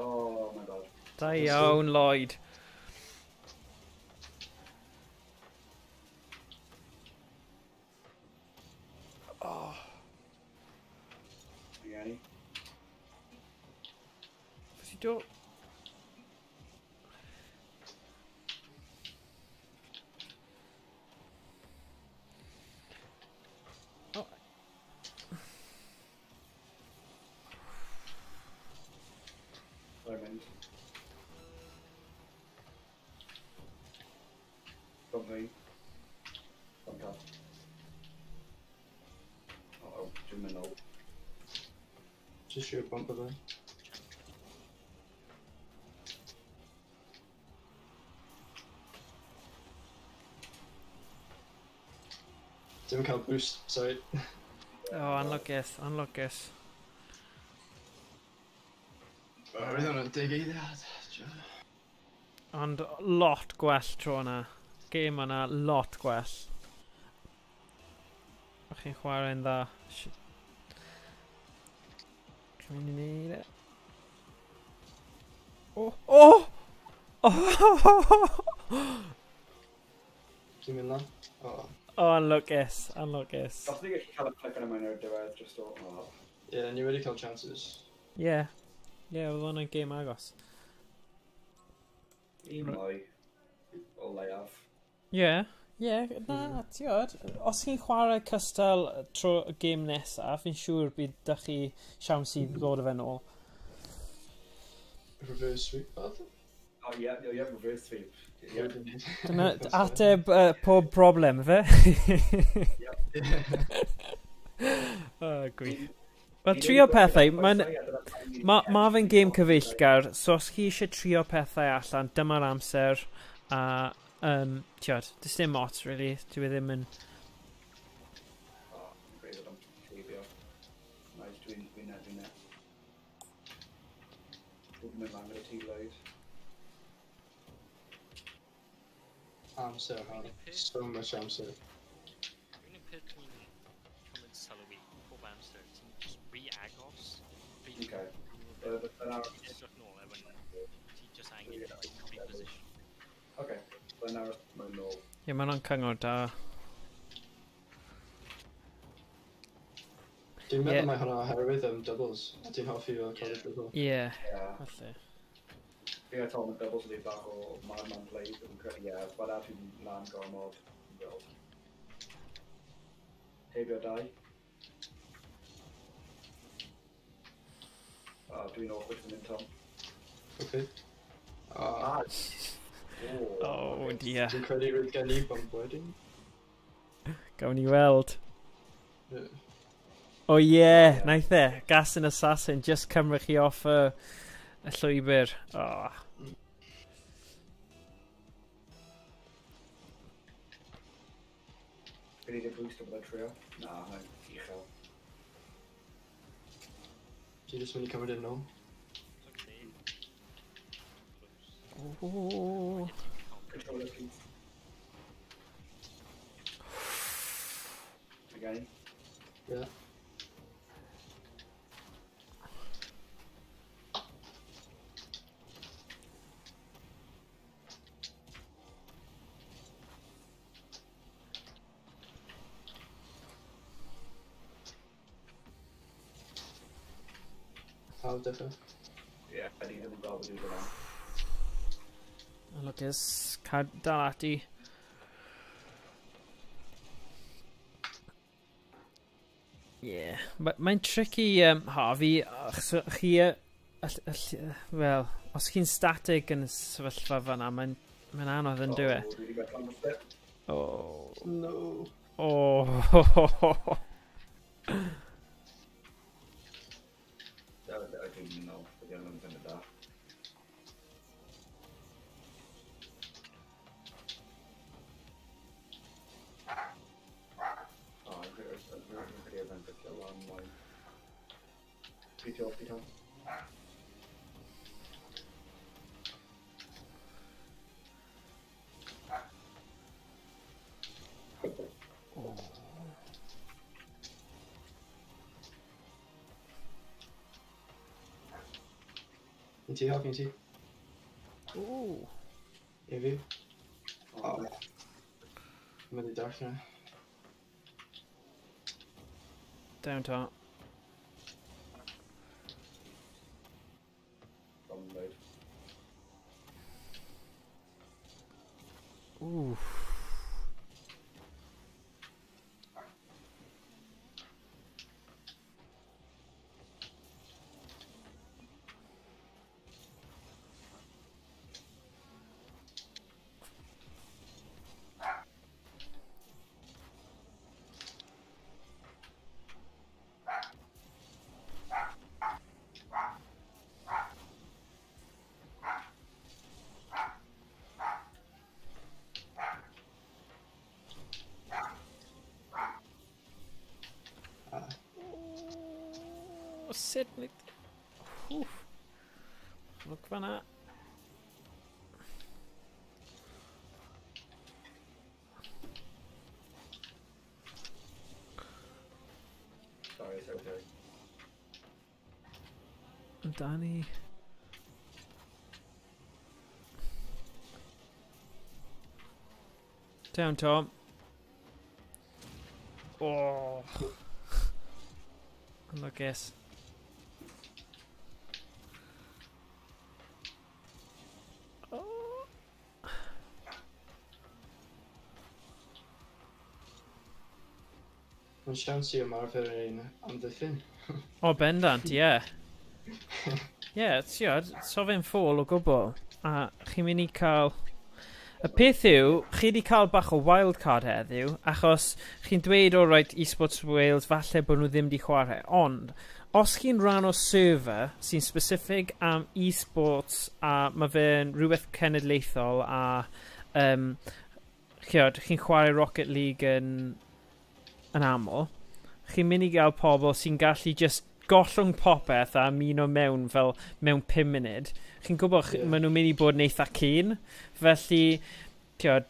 Oh my god. Da iawn, Lloyd. Oh. Yanni. What's he doing? Oh. Diamond. Something. Some top. Oh, Jim and Oak. Just shoot a bumper there. Didn't count boost, sorry. Oh, unluckus, unluckus. I don't dig either. Ond lot gwell tro yna. Game yna, lot gwell. O'ch chi'n chwarae'n dda. Dwi'n mynd i neud e. Oh! Oh! Oh! Ti'n mynd lan? O. Oh, unlwcus. Unlwcus. Os ni'n gallu cael y clic yn y mynd o'r diwedd, just o... Ie, ni wedi cael chances. Yeah. Yeah, oedd hwnna'n game agos. Un mwy o leiaf. Yeah. Yeah, na, tiod. Os chi'n chwarae cystal tro y game nesaf, fi'n siŵr bydd dych chi siawns i ddod o fe nôl. Reverse sweep, fath? Oh, yeah, reverse sweep. Yeah. Dyna ateb pob problem, fe? Oh, gwych. Wel, trio pethau. Ma fe'n game cyfeillgar, so os chi eisiau trio pethau allan, dyma'r amser. A, tiod, dys dim ots, really. Dwi ddim yn... Amser, so much amser. Rwy'n yn peth dwi'n cymryd sylwi pob amser, ti'n just re-agos. Okay. Ti'n edrych nôl efo'n ti'n just angen reposition. Okay, then now mae'n nôl. Ie, mae hwnna'n cyngor da. Dwi'n meddwl mai hwnna oherwydd doubles, a ti'n hoffi o cael ei double. Ie, Yeah. falle. Fi a Tom yn doubles yn ei bach o man play, yn credu, ie, bod a ti'n lan gormod yn gweld. Hebio 2. Dwi'n awkward fan hyn, Tom. Okay. Oh, dear. Dwi'n credu roedd gen i bump wedyn. Gawn ni weld. Ie. O ie, naeth e. Gas yn assassin, just cymryd chi off y llwybr. Oh. Fi wedi boost o bod trio. Na, mae'n uchel. Ti'n just mynd i cymryd yn nôl. Oh. Controller, please. Again. Ie. Pawb dechrau. Ie, ni ddim yn gweld bod dwi'n Lwcus, cad dal ati. Ie, mae'n tricky Harvey, chi, wel, os chi'n static yn y sefyllfa fan'na, mae'n anodd yn dweud. Dwi wedi gael plan o flip. Oh. No. Oh. Dwi'n know, beth yw'n mynd yn da. Yn credu efo'n ffitio lan mwy. Ffitio. Yn ti, Hawk, yn ti? Ooh. I fi? O. Mynd i darllen. Down top. Ooh. Sut... Look fan'na. Sorry. Danny. Down, Tom. Oh. Unluckus. Oh. Mae'n siawns i ymarfer ein amddiffyn. O, bendant, ie. Ie, tiod, so fe'n ffôl o gwbl. A chi'n mynd i cael... Y peth yw, chi wedi cael bach o wildcard heddiw, achos chi'n dweud o right Esports Wales, falle bod nhw ddim wedi chwarae. Ond, os chi'n rhan o server sy'n specific am esports a mae fe'n rhywbeth cenedlaethol a chi'n chwarae Rocket League yn aml, chi'n mynd i gael pobl sy'n gallu just gollwng popeth a ymuno mewn fel mewn 5 munud. Chi'n gwybod, maen nhw'n mynd i bod yn eitha keen. Felly, tiod,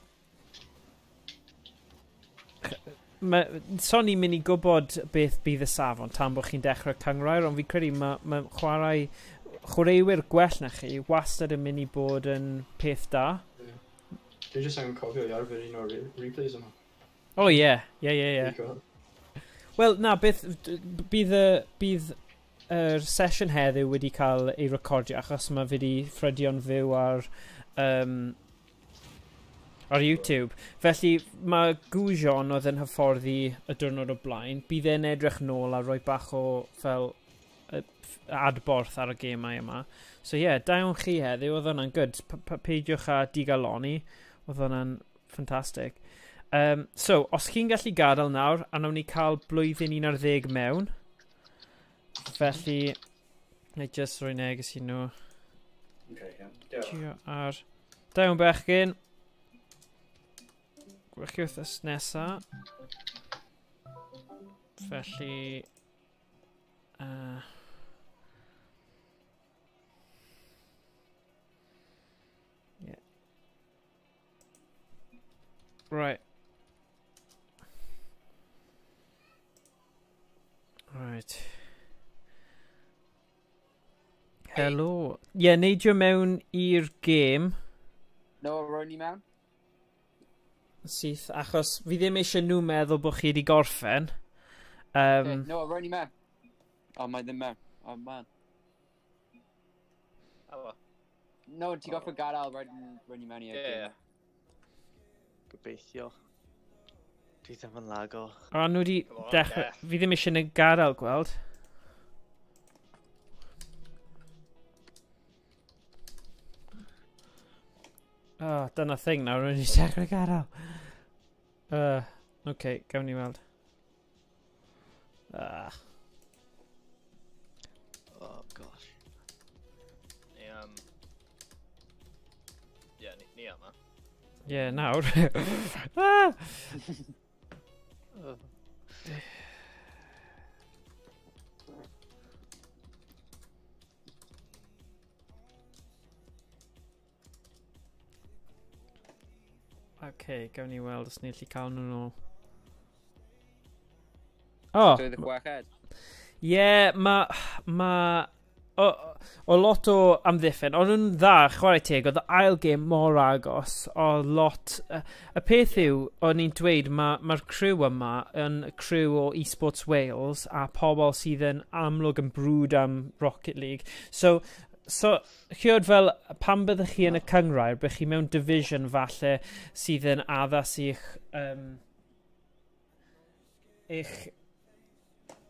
so ni'n mynd i gwybod beth bydd y safon tan bod chi'n dechrau cyngrair, ond fi'n credu mae chwaraewyr gwell na chi wastad yn mynd i bod yn peth da. Dwi jyst angen cofio i arfer un o'r replays yma. O ie. Wel, na, bydd yr sesiwn heddiw wedi cael ei recordio achos mae fe wedi ffrydio'n fyw ar YouTube. Felly mae Gwjon oedd yn hyfforddi y diwrnod o blaen. Bydd e'n edrych nôl a rhoi bach o fel adborth ar y gemau yma. So ie, da iawn chi heddiw, oedd hwnna'n good. Peidiwch a digaloni, oedd hwnna'n ffantastig. So, os chi'n gallu gadael nawr, a nawn ni cael blwyddyn 11 mewn. Felly, na i just roi neges i nhw. Ar... Da iawn bechgyn. Gwech chi wrthos nesa. Felly... yeah. Right. Right. Helo. Ie, neidio mewn i'r gêm. No, Rhymni mewn? Syth, achos fi ddim eisiau nhw meddwl bod chi wedi gorffen. No, Rhymni mewn. O, mae ddim mewn. O, man. No, ti'n goffa gadael Rhymni mewn i'r gêm. Gobeithio. Dwi ddim yn lago. O, nhw wedi dechrau... Fi ddim eisiau nhw gadael gweld. O, dyna thing nawr, rwy'n i dechrau gadael. Oce, gawn ni weld. Oh gosh. Ni yma. Ie, nawr. Oce, gawn ni weld os ni'n gallu cael nhw nôl. O! So, the chweched? Ie, o lot o amddiffyn, ond nhw'n dda, chwarae teg, oedd y ail gêm mor agos, o lot... y peth yw, o'n i'n dweud, mae'r crew yma yn crew o Esports Wales a pobl sydd yn amlwg yn brwd am Rocket League. So chiod fel, pan byddwch chi yn y cyngrair, byddwch chi mewn division falle sydd yn addas i'ch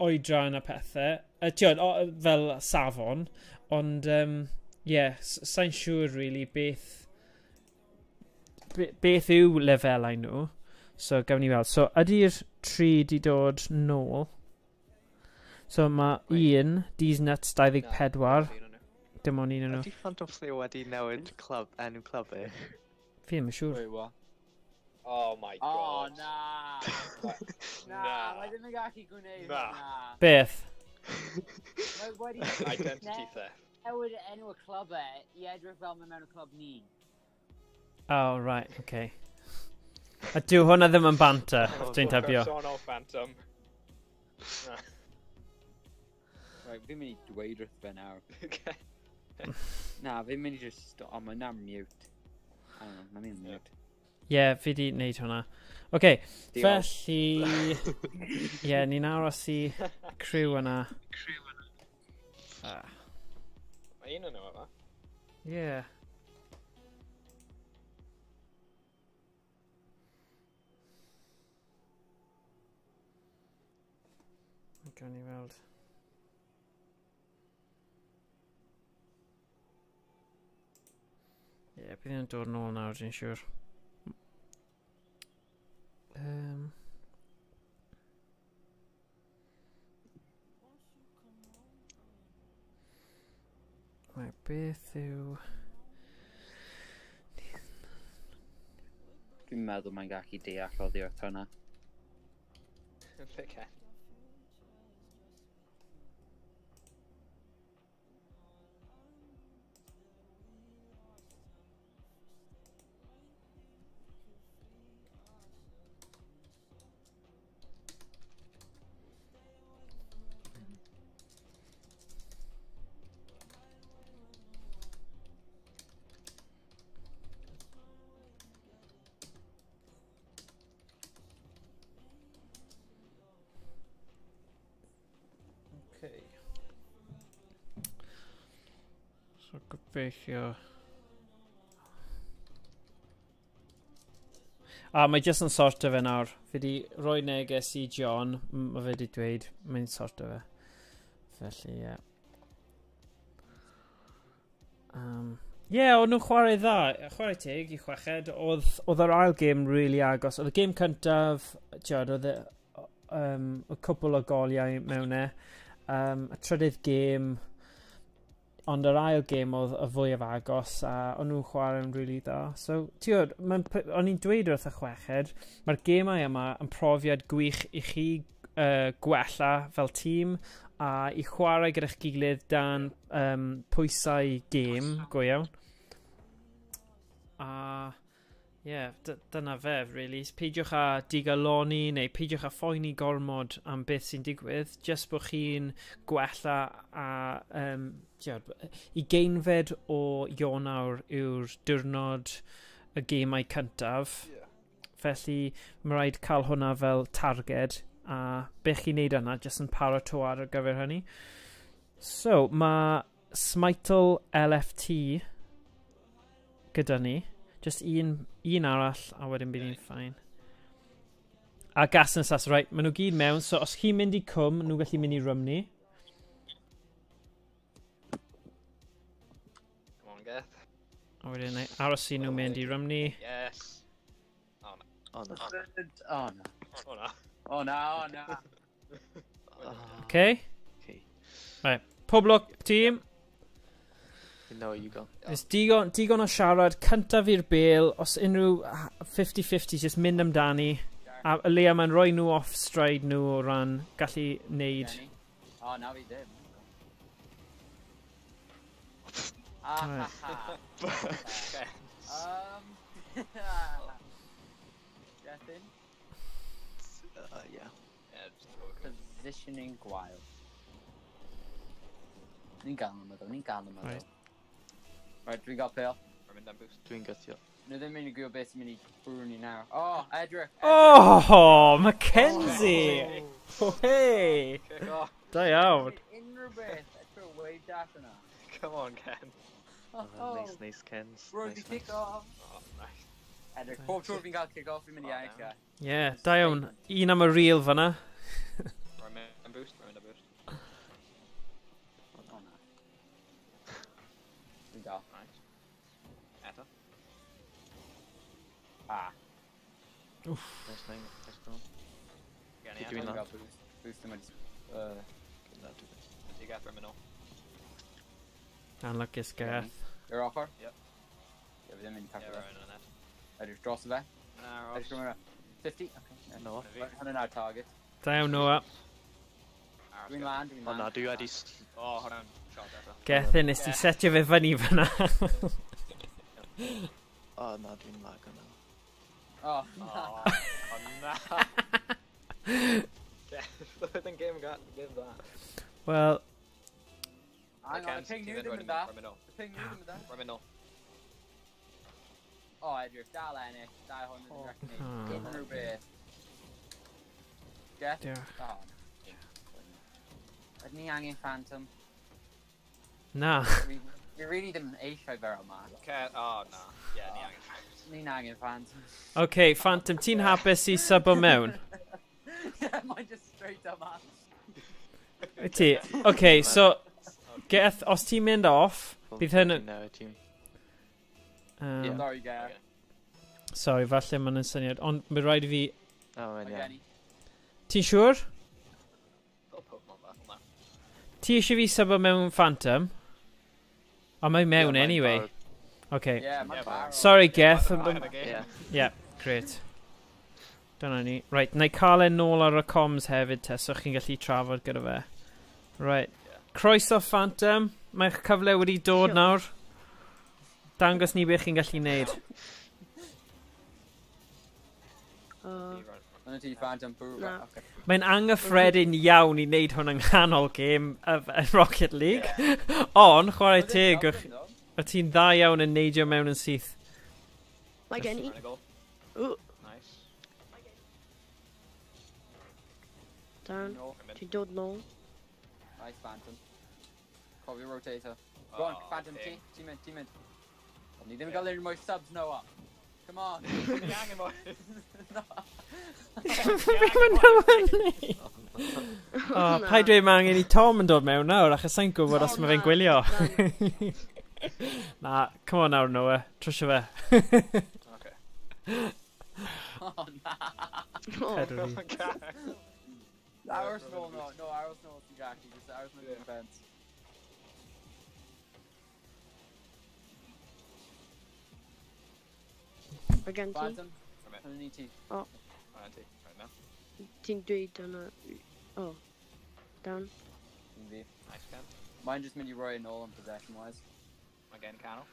oedran a pethau. Tiod, fel safon. Ond, sa'n siŵr, really, beth yw lefelau nhw. So, gawn ni weld. So, ydy'r 3 di dod nôl. So, mae 1, D's Nuts 24. Dim ond un yn nhw. Ydy Fantasy wedi newid enw clwb e? Fi ddim yn siŵr. Wait, what? Oh my god. Oh, na! Na, mae ddim yn gallu gwneud hwnna. Beth? Mae wedi... Identity theft. Newid enw y clwb e i edrych fel mae mewn y clwb ni. Oh, right, okay. A dyw hwnna ddim yn banter, dwi'n tybio. Son o Phantom. Right, fi'n mynd i dweud wrth fe nawr. Okay. Na, fi'n mynd i just... O, mae na'n mute. I don't know, mae'n mynd mute. Ie, fi di wneud hwnna. Oce, Diolch. felly... Ie, ni'n aros i crew yna. Mae un yn nhw yma. Ie. Gawn ni weld. Ie, bydd yn dod nôl nawr, dwi'n siŵr. Mae beth yw... Dwi'n meddwl mae'n gallu deall oddi wrth hwnna. Okay. Okay. So gobeithio. Mae jyst yn sorto fe nawr. Fi di roi neges i John. Mae fe di dweud mae'n sorto fe. Felly, ie. Ie, o'n nhw'n chwarae dda. Chwarae teg i chweched. Oedd yr ail gêm really agos. Oedd y gêm cyntaf, oedd y cwpl o goliau mewn e. Y trydydd gêm, ond yr ail gêm oedd y fwyaf agos a o'n nhw'n chwarae'n really dda. So, tiwod, o'n i'n dweud wrth y chweched, mae'r gemau yma yn profiad gwych i chi gwella fel tîm a i chwarae gyda'ch gilydd dan pwysau gêm, go iawn. A dyna fe, really. Peidiwch a digaloni neu peidiwch a phoeni gormod am beth sy'n digwydd, just bod chi'n gwella a i geinfed o Ionawr yw'r diwrnod y gemau cyntaf. Felly mae rhaid cael hwnna fel targed a beth chi'n neud yna jyst yn paratoi ar gyfer hynny. So, mae Smytle LFT gyda ni. Just un arall, a wedyn bydd ni'n ffain. A gas yn sas, right, maen nhw gyd mewn, so os chi'n mynd i cwm, nhw'n gallu mynd i Rhymni. Come on, Geth. A wedyn aros i nhw'n mynd i Rhymni. Yes. Oh no. Oh no. Oh no. Oh no. Oh no, oh no. Okay? Okay. Right, pob lwc tîm. You know you go. Ys digon o siarad, cyntaf i'r bêl, os unrhyw 50-50 just mynd amdani. A leia mae'n rhoi nhw off stride nhw o ran gallu neud. Jenny. Oh, now he did. Right. Okay. Gethin. Yeah. Yeah, just go. Positioning gwael. Ni'n gael yma ddo. Right. Right, dwi'n gael pêl. We're in that boost. Dwi'n gytio. Nhw ddim mynd i gwybod beth sy'n mynd i bwrw ni nawr. Oh, Edric! Oh, Mackenzie! Oh, hey! Kick off. Da iawn. Unrhyw beth, Edric, wave dash yna. Come on, Ken. Nice Kens. Bro, Nice, di kick off. Oh, nice. Edric, pob tro fi'n cael kick off, fi'n mynd i ennill e. Ie, da iawn. Un am y reel fyna. We're in that boost. We're in that boost. Oh, no. Dwi'n gael. Nice. Eta. Ah. Nice thing. Nice thing. Again, Did yeah. you win Dwi'n that? gael boost. Boost yma. You got for a minute. Anlygys Gareth. Yr ochr? Yep. Ie, fi ddim mynd i Yeah, tackle we're fe. in on that. Edric, dros y fe. Nah, Edric, rhywun 50? Okay. No. Hwnnw nawr target. Da iawn, Noah. Dwi'n land, Oh no, do you already... Oh, hold on. Shot Eta. Gethin, nes ti setio fe fyny fyna. Oh no, dwi'n lag yna. Oh, Oh, oh no. Yeah, the game got give that. Wel, Hang on, y ping nhw ddim yn da. Y ping nhw ddim yn da. Rhymni. O, Edrych, dal ennill. Dau hwn yn rhaid ni. Dim yn rhywbeth. Get? Diolch. O. Ydyn ni angen Phantom? Na. We really ddim eisiau fer yma. O, na. Ie, ni angen Phantom. Ni'n angen Phantom. OK, Phantom, ti'n hapus i sybo mewn? Yeah, mae'n just straight up man. Ti? OK, so... Geth, os ti'n mynd off, bydd hyn... Sorry, Gar. Sorry, falle mae'n yn syniad. Ond mae'n rhaid i fi... Again. Ti'n siŵr? Ti eisiau fi sybo mewn Phantom? O, mae'n mewn anyway. OK. Yeah, mae'n barod. Sorry, Geth. Yeah. Yeah, great. Dyna ni. Right, na i cael e nôl ar y coms hefyd te, so chi'n gallu trafod gyda fe. Right. Croeso Phantom. Mae'ch cyfle wedi dod nawr. Dangos ni beth chi'n gallu neud. Yna ti Phantom bwrw. Mae'n anghyffredin iawn i wneud hwn yng nghanol gêm y Rocket League. Ond, chwarae teg, o ti'n dda iawn yn neidio mewn yn syth. Mae gen i. Nice. Dan, ti'n dod nôl. Nice Phantom. Cofio rotator. Go on, Phantom, ti mynd. Ni ddim yn gael unrhyw mwy subs, Noah. Come on. Ni angen mwy. Pa dweud mae angen i Tom yn dod mewn nawr, achos sa'n gwybod os mae fe'n gwylio. Na, come on nawr, Noah. Trwsio fe. Okay. Oh, na. Pedal fi. Aros nôl, no, aros nôl ti'n gallu. Just aros nôl yn fence. Mae gen ti. Phantom. Yna ni ti. Ti'n dweud yna. O. Dan. Fi. Mae'n just mynd i roi yn ôl yn possession-wise. Mae gen Cano.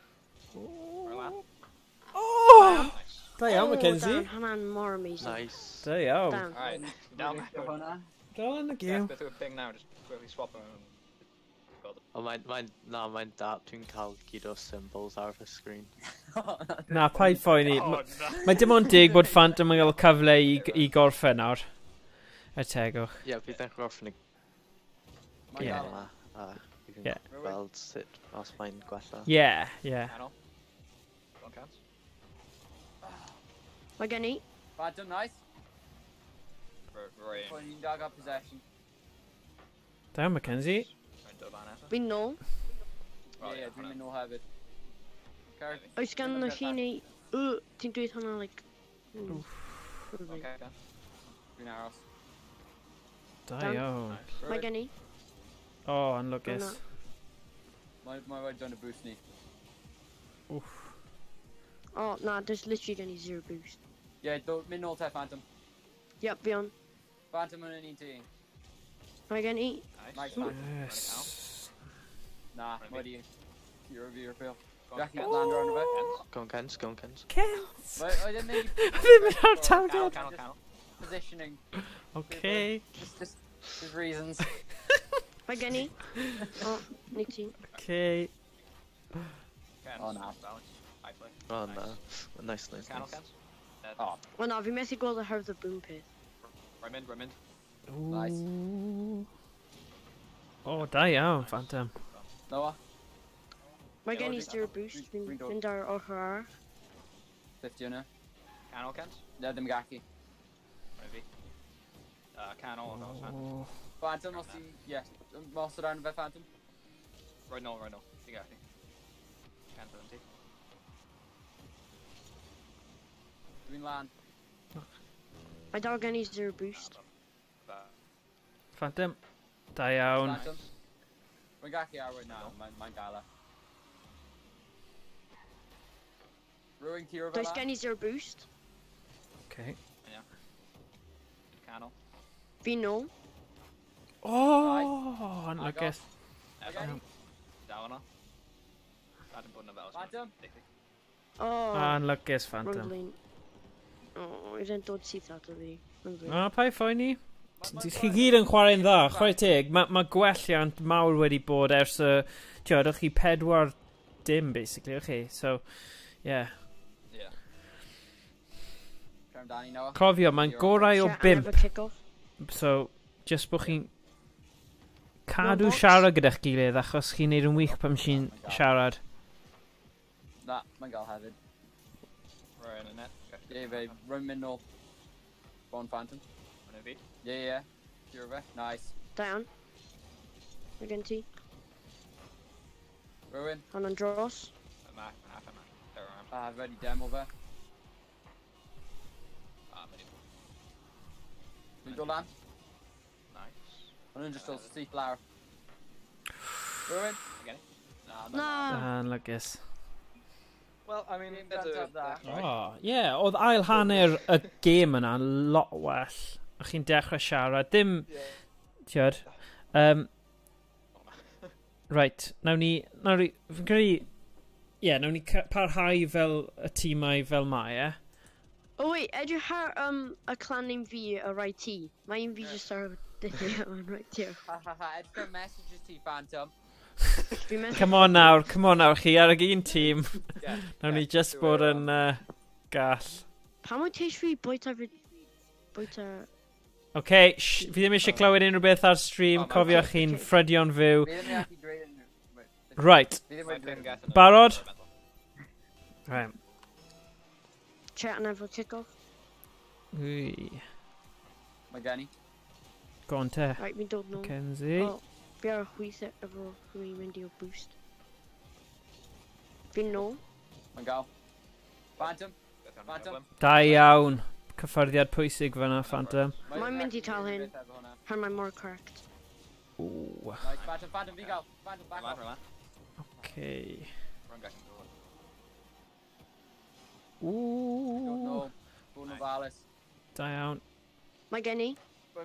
Oh! Da iawn, Mackenzie. Dan, hwnna'n mor amazing. Nice. Da iawn. Dan. Alright, down. Dal yn y Yeah, gym. beth yw'r thing now, just quickly swap them. O, mae'n dap, dwi'n cael gyd o symbols ar y screen. Na, paid ffoi ni. Mae dim ond dig bod Phantom yn cael cyfle i gorffen nawr. Y tegwch. Ie, bydd e'n gorffen i Ie. yma. You can Yeah. gweld sut os mae'n gwella. Ie. Cano. Don't count. Mae gen i. Phantom, nice. Roy in. Ni'n dag ar possession. Da iawn, Mackenzie. Fi'n nôl. Ie, dwi'n mynd nôl hefyd. Carrot. Oes gan na chi neu... Ti'n dweud hwnna, like... Okay, done. Dwi'n aros. Da Dan. iawn. Mae gen i. O, anlwgus. Mae'n rhaid down y boost ni. O, na, there's literally gen i 0 boost. Ie, mynd nôl te, Phantom. Yep, fi on. Phantom yn un ti. Mae gen i. Nice, Phantom. Yes. Na, mae di. Hero fi o'r pil. Jackie land around the back. Go on, Kens, go on, Kens. Kens! I didn't make Fi'n mynd ar targed. Cano. positioning. Okay. Just reasons. Mae gen i. O, ni ti. Okay. Oh, no. Oh, no. Nice. Oh, O na, fi methu gweld y hyrdd y boom peth. Rymyn. Nice. Ooh. Oh, da iawn, Phantom. Noah, Mae gen i 0 boost. Fi'n mynd ar ochr ar. 50 yna. Cano, Kens. Yeah, ddim gallu. Maybe. Cano, Oh. Phantom, os ti... Yes, mas o ran fe Phantom. Right no. Ti'n gallu. Cans yn ti. Dwi'n lan. Mae dal gen i 0 boost. Phantom. Da iawn. Phantom. Mae'n gallu arwain na, mae'n gael e. Rwy'n curo fel Does gen i 0 boost. Okay. Cano. Fi nôl. Oh, anlwgus. Daw yno. Rhaid yn bod yna fel. Phantom. O, Anlwgus, Phantom. Rumblin. O, ydyn dod syth ato fi. O, pa i ffoi ni? Chi gyd yn chwarae'n dda, chwarae teg. Mae gwelliant mawr wedi bod ers y... Tiod, o'ch chi 4-0, basically, o'ch chi. So, yeah. Yeah. Carry him down, Noah. Cofio, mae'n gorau o Chat and have 5. a kick-off. So, just bod chi'n cadw siarad gyda'ch gilydd achos chi'n neud yn wych pam chi'n siarad. Na, mae'n gael hefyd. Right in the net. Yeah, babe. Run mid nôl. Go on, Phantom. Run fi. Yeah. You're of it. Nice. Down. Again, T. Ruin. On dros. Yma, half yma. There arm. I've already demo there. We go land. Nice. And then just see flower. Ruin. Again. No. Anlygus. Well, I mean, That's that. Oh, yeah, oedd ail hanner y gêm yna'n lot well. A chi'n dechrau siarad. Dim, tiod. Right, nawn ni, fi'n credu, nawn ni parhau fel y tîmau fel mae, Oh wait, edrych ar y clan un fi y right T. Mae un fi just ar diffyg on right here. Edgar messages to Phantom. Come on nawr, chi ar y un tîm. Nawn ni just bod yn gall. Pam wyt teis fi bwyta fi... Bwyta... OK, fi ddim eisiau clywed unrhyw beth ar stream, cofiwch chi'n ffrydio'n fyw. Right, barod? Right. Chat and have a kick-off. Ui. Mae gen i. Go on te. Right, fi'n dod nôl. Mackenzie. Oh, fi ar y chwith efo hwy mynd i'w boost. Fi'n nôl. Mae'n gael. Phantom. Phantom. Da iawn. Cyffyrddiad pwysig fyna, Phantom. Mae'n mynd i cael hyn. Pan mae'n more correct. Ooh. Nice, Phantom, fi gael. Phantom, back up. OK. Run back and forward. Ooh. Bruno Valles. Da iawn. Mae gen i.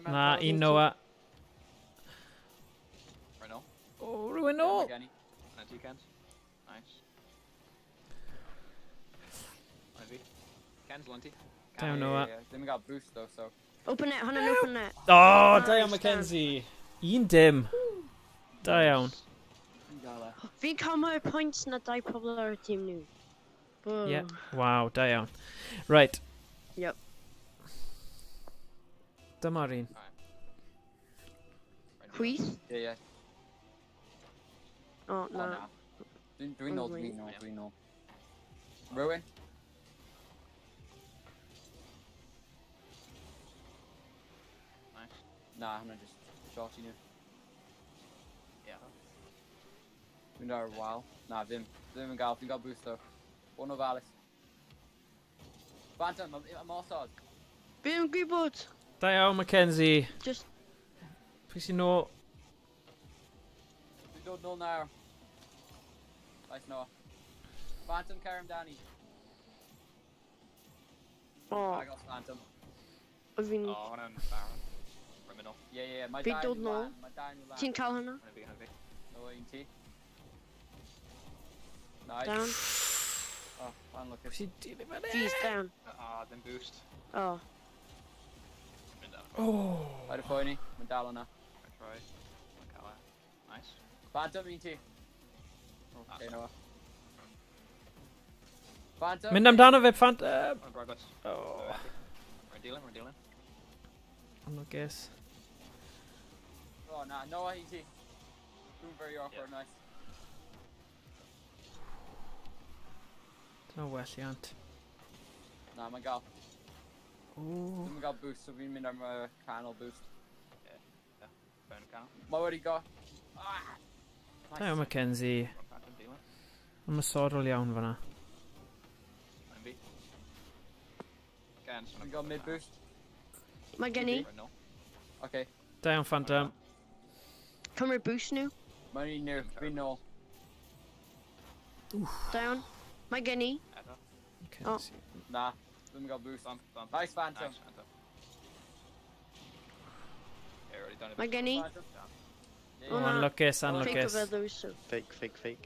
Na, un Noah. Right now. O, rhywun o. Mae gen i. And two cans. Nice. Ivy. Cans, Lunty. Da iawn Noah. Ddim yn gael boost though, so. Open it, hwnna'n open it. O, da iawn Mackenzie. Un dim. Da iawn. Fi'n cael mwy points na dau pobl ar y tîm nhw. Yeah. Wow, da iawn. Right. Yep. Dyma'r un. Chwith? Yeah. Oh, na. Dwi'n nôl. Ruin. Nice. Na, hwnna just shot i nhw. Yeah. Dwi'n ar y wal. Na, ddim yn gael. Fi'n gael boost though. Bruno Valles. Phantom, I'm osod. Fi'n gwybod. Da iawn Mackenzie. Just... Pwy sy'n nôl? Dwi'n dod nôl nawr. Nice Noah. Phantom, carry him Danny. Oh, I got Phantom. fi'n... Oh, hwnna'n Baron. Criminal. Yeah. Mae Fi'n dau dod nhw nôl. lan. Mae dau nhw lan. Ti'n cael hwnna? Hwnna fi. No, un ti. Nice. Down. Oh, unlucky. Pwy sy'n dilyn fyny? Fi's down. Then boost. Oh. Mynd down. Oh. Paid y poeni. Mae'n dal yna. I try. Okay, nice. Phantom, un ti. Okay, Noah. Phantom. Mynd amdano fe, Phantom. On progress. Oh. We're dealing. Anlygus. Oh, nah, Noah, un ti. Doing very awkward, nice. Dyna welliant. Na, mae'n gael. Ooh. Dwi'n gael boost, so fi'n mynd am canol boost. Yeah. Burn canal. Mae wedi go. Da iawn Mackenzie. Run back and dealing. Yn mysodol iawn fyna. Envy. Cans. Fi'n gael mid boost. Mae gen i. Right now. Okay. Da iawn Phantom. Cymru boost nhw. Mae'n un nhw, fi'n nôl. Down. Mae gen i. Ever. Mackenzie. Na, dwi'n gael boost. Bump. Nice Phantom. Nice, Phantom. Yeah, already done it. Mae gen i. Phantom. Oh, Yeah. anlygus. Think of those, so. Fake. Envy.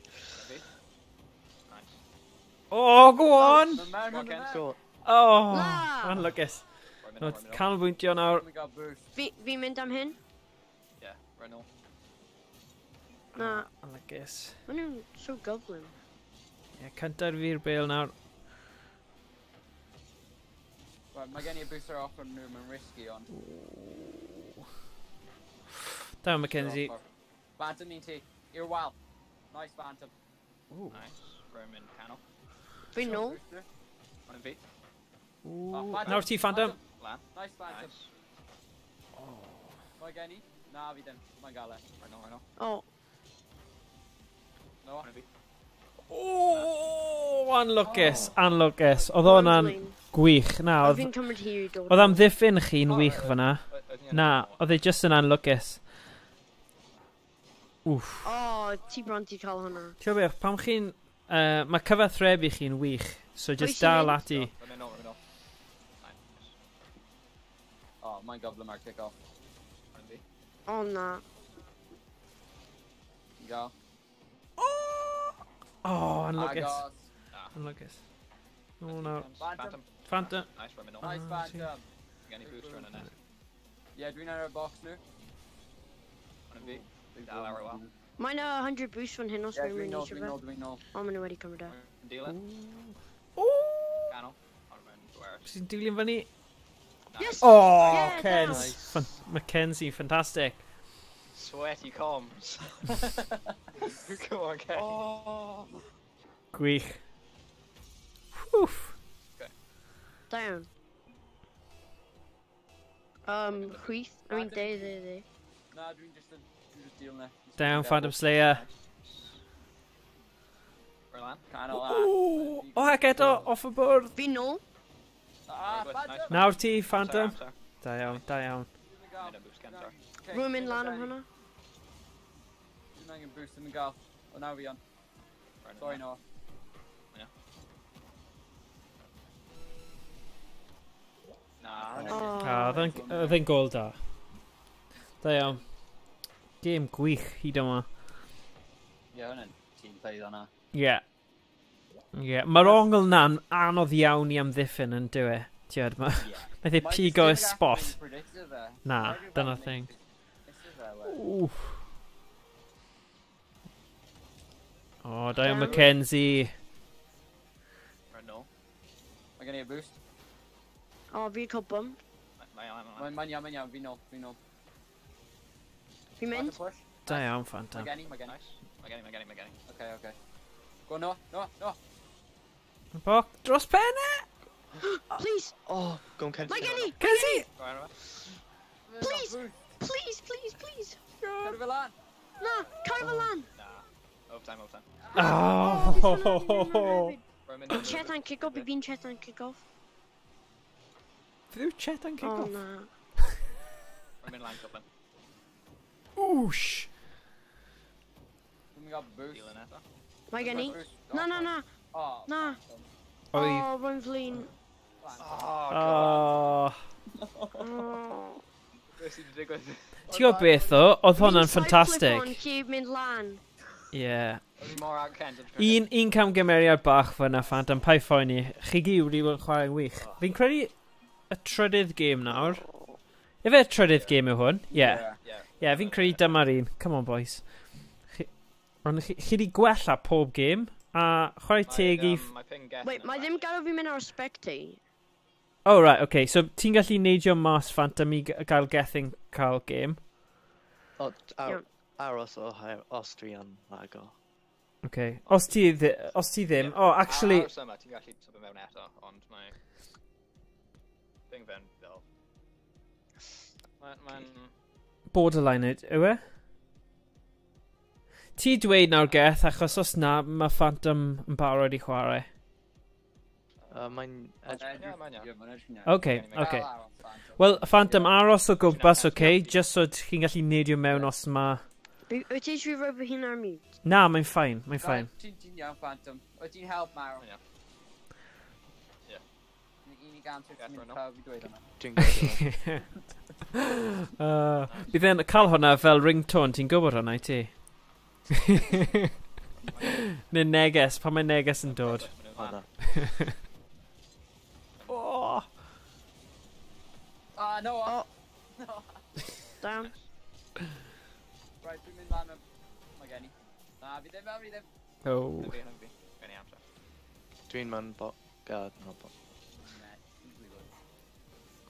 Nice. Oh, go on! Mae'n mewn. Go. Oh, Na! anlygus. Right No, canolbwyntio nawr. We got boost. Fi'n mynd am hyn? Yeah, right now. Na. Anlygus. Maen nhw'n so goblin. Ie, cynta'r fi'r bel nawr. Right, mae gen i booster off yn nhw, mae'n risky on. Down Mackenzie. Phantom ni'n ti. I'r wal. Nice Phantom. Ooh. Nice. Roman canal. Fi'n nôl. On in feet. Nawr ti, Phantom. Lan. Nice Phantom. Nice. Mae gen i. Na, fi ddim. Mae'n gael e. Right now. O, No. On in feet. O, anlwcus. Oedd hwnna'n gwych. Na, O, fi'n cymryd hi i dod. oedd am ddiffyn chi'n wych fyna. Na, oedd e just yn anlwcus. Wff. O, ti bron ti cael hwnna. Ti'n beth, pam chi'n... mae cyfathrebu chi'n wych. So Pwy just sy'n dal mynd? ati. Let me know. Nice. Oh, mae'n goblin mae'r kick-off. On in feet. O, na. Go. Oh, anlwcus. Agos. Anlwcus. O, nawr. Phantom. Phantom. Nice, Roman. Nice see. Phantom. Get any booster on the net. Yeah, dwi'n ar y box nhw. On in feet. Dal arrow well. Mae'n 100 boost fan hyn os Yeah, rwy'n dwi'n mynd nôl, eisiau dwi'n fe. nôl, dwi'n nôl. O, maen nhw wedi cymryd e. Deal it. O! Canal. On Roman. Sy'n dilyn fyny? Yes! Oh, Yeah, Kens. nice. Mackenzie, fantastic. Sweaty comms. Come on, Ken. Oh. Gwych. Whew. Down. Chwith. I mean, de. Na, dwi'n just deal na. Down, Phantom Slayer. Roland. Canol a. O, ac eto, off y bwrdd. Fi'n nôl. Ah, Nice. Phantom! Nawr ti, Phantom. Sorry. Da iawn, da iawn. Made a boost, Ken, sorry. Rwy'n mynd lan am hwnna. Dwi'n angen boost yn y gael. O, nawr fi on. Sorry, no. Nah. Oedd e'n gol da. Da iawn. Game gwych, hyd yma. Ie, hwnna'n team play dda na. Ie. Ie, mae'r ongl na'n anodd iawn i amddiffyn yn dywe. Tiad, naeth ei pigo y spot. Na, dyna thing. Wff. O, da iawn Mackenzie. Right, no. Mae gen i a boost. O, fi'n cael bump. Mae'n iawn, fi nôl. Fi'n mynd. Push. Da iawn, Phantom. Mae gen i. Nice. Mae gen i. Okay. Go, no. Boc, dros penne! Please. Oh, go on, Ken. Mae gen i. Kenzie! Please. Please. Cadw fe lan. Na, cael fy lan. Nah. Overtime. Oh! Roman. Chet and kick off. Fi'n chet and kick off. Fydd chet yn kick O, off? na. Roman line couple. Whoosh! Dwi'n gael boost. Deal in eto. Mae gen i. Na. Oh, Na. Oi. O, rwy'n flin. Oh, O. Beth sy'n digwydd? Ti'n gwybod beth o? Oedd hwnna'n ffantastig. Fi'n cyb mynd lan. Ie. Oedd hi mor out Ken. didn't Un camgymeriad bach fyna, Phantom, pai phoeni. Chi gyd wedi bod yn chwarae'n wych. Fi'n credu y trydydd game nawr. Efe y trydydd game yw hwn? Ie. Ie, fi'n credu dyma'r un. Come on, boys. Ond chi wedi gwella pob game. A chwarae teg i... Wait, mae ddim gadw fi mynd ar spectate. Oh, right, okay. So, ti'n gallu neidio mas, Phantom, i gael gethyn cael game? Aros o os dwi yn mago. Okay. Os ti ddim... Oh, actually... Aros yma, ti'n gallu sybyn mewn eto, ond mae... Bing fe'n fel. Mae'n... Borderline yw e? Ti dweud nawr geth, achos os na, mae Phantom yn barod i chwarae. Mae'n... Okay. Wel, Phantom, aros o gwmpas, okay? Just so chi'n gallu neidio mewn os ma... Wyt ti eisiau rhoi fy hun ar mute? Na, mae'n ffain, mae'n ffain. Ti'n iawn, Phantom. Wyt ti'n help Maro? Ie. Un i gant wrth mynd pawb i dweud yma. Bydd e'n cael hwnna fel ringtone, ti'n gwybod hwnna i ti? Neu neges, pan mae neges yn dod. Oh. No. Oh. No. Down. Right, dwi'n mynd lan mae gen i. Na, fi ddim. Oh. Hynny fi. Gen i amser. Dwi'n mynd bot. Gad, no bot. Ne, easily good.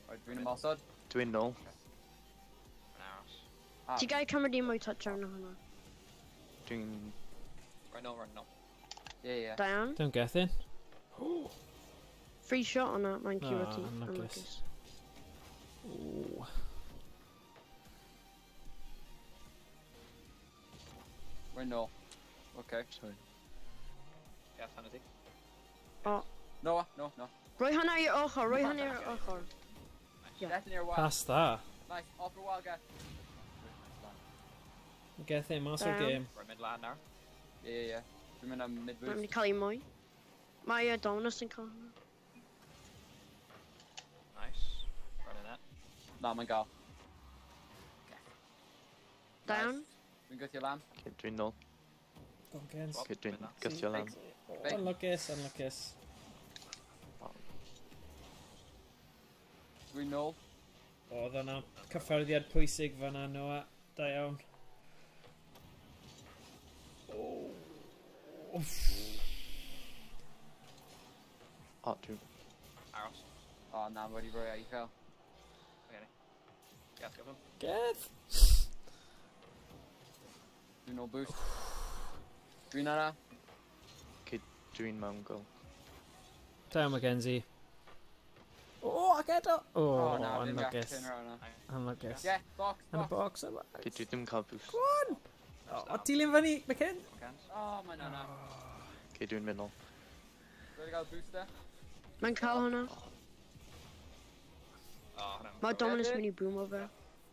Right, dwi'n ymosod. Dwi'n nôl. Yn aros. Ti'n gael cymryd un mwy touchdown o hwnna? Dwi'n... Run no. Yeah. Down. Don't get in. Free shot on that, mae'n cure Ah, ti. unluckus. Ooh. Rwy'n nôl. Okay. Sorry. Ie, fan ydi. O. No. Rhoi hwnna i'r ochr, rhoi hwnna i'r ochr. Yeah. Get in your wall. Pass that. Nice, off your wall, guys. Get in, mas o'r Down. game. Rwy'n mynd lan nawr. Yeah. Dwi'n mynd am Mae'n mid-boost. mynd i cael un mwy. Mae Adonis yn cael hwnna. Nice. Run in that. Na, mae'n gael. Down. Dwi'n gythio lan. Okay, dwi'n nôl. Go on, Gens. Okay, dwi'n gythio lan. Unluckus. Dwi'n nôl. O, oedd yna cyffyrddiad pwysig fan'na, Noah. Da iawn. O, dwi'n... Aros. O, na, wedi rhoi i fel. Gas gyfo. Gedd! Dwi'n nôl boost. Dwi'n ara. Okay, dwi'n mewn gol. Da iawn, Mackenzie. O, ac eto! O, Na, dwi'n unluckus. gachin ar hwnna. Unluckus. Yeah, box. Yn y box yma. Okay, dwi ddim cael boost. Go on! O, dilyn fyny, Mackenzie. Oh, mae'n na. Okay, dwi'n mynd nôl. Dwi'n gael boost there. Mae'n cael hwnna. O, hwnna. Mae Dominus mynd i boom o fe.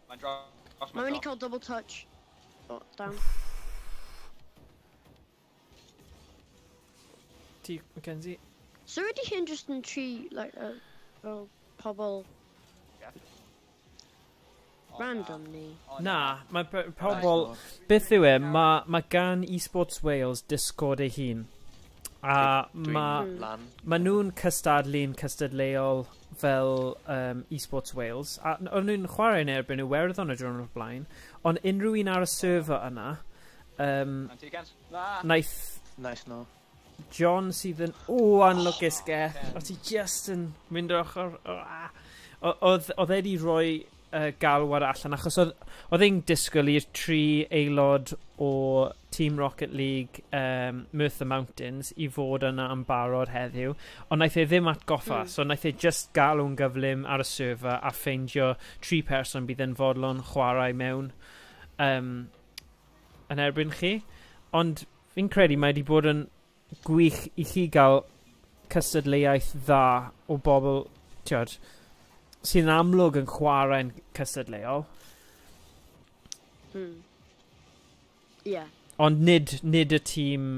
Mae'n dros. Mae'n mynd i cael double touch. O, down. Ti, Mackenzie. So ydy hyn just yn tri, like, fel pobl random ni? Na, mae pobl... Beth yw e, mae gan Esports Wales Discord ei hun. A Dwi'n lan. ma nhw'n cystadlu'n cystadleuol fel Esports Wales. A o'n nhw'n chwarae yn erbyn Iwerddon y diwrnod o'r blaen. Ond unrhyw un ar y server yna, Anti-Gens. naeth Nice, no. John sydd yn... O, unluckus geth. O ti just yn mynd o'r ochr... Oedd e di roi galwad allan, achos oedd e'n disgwyl i'r 3 aelod o Team Rocket League Merthyr Mountains i fod yna yn barod heddiw, ond naeth e ddim atgoffa, so naeth e just galw'n gyflym ar y server a ffeindio 3 person bydd yn fodlon chwarae mewn yn erbyn chi. Ond fi'n credu mae wedi bod yn gwych i chi gael cystadleuaeth dda o bobl, tiod, sy'n amlwg yn chwarae'n cystadleuol. Ie. Ond nid y tîm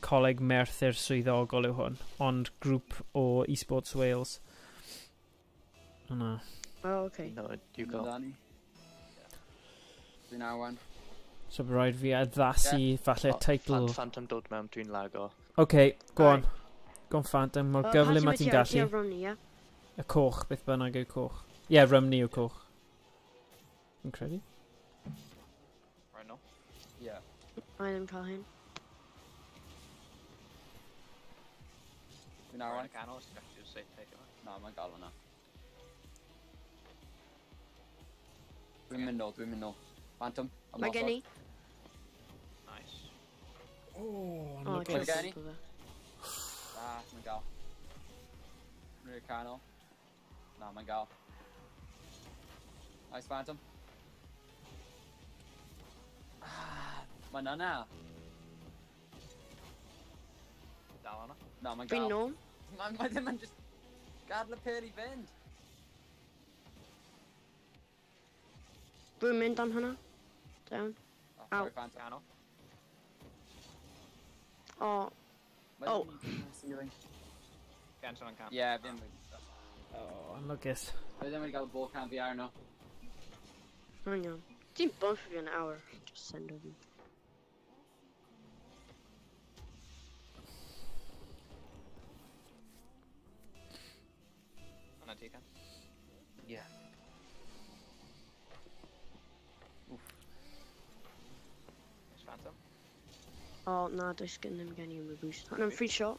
coleg Merthyr swyddogol yw hwn, ond grŵp o Esports Wales. Yna. O, oce. No, you go. Dwi'n awan. So bydd rhaid fi addasu falle teitl. Phantom dod mewn, dwi'n lago. OK, go on. Go on Phantom, mor gyflym ma ti'n gallu. Rhymni, ie? Y coch, beth bynnag yw coch. Ie, Rhymni yw coch. Yn credu? Right no. Ie. Mae ddim cael hyn. Dwi'n awan. Rwy'n canol, sy'n gallu safe take yma. Na, mae'n gael hwnna. Dwi'n mynd nôl. Phantom. Mae gen i. Nice. O, O, Mae gen i. fe. Mae'n gael. Rwy'n canol. Na, mae'n gael. Nice, Phantom. Mae'n yna. Dal yna. Na, mae'n Fi'n gael. nôl. Mae ddim yn just gadl y per i fynd. Rwy'n mynd am hwnna. Down. Sorry, Phantom. Canol. O, Mae Oh. ddim yn ceiling. Gens o'n camp. Ie, fi ddim wedi. O, unluckus. Fi ddim wedi cael y ball cam fi arno. hang on. Ti'n both of you an hour. Just send over. Hwnna ti can. Ie. Phantom. Oh, na, does gen ddim gen i am y boost. Hwna'n free shot.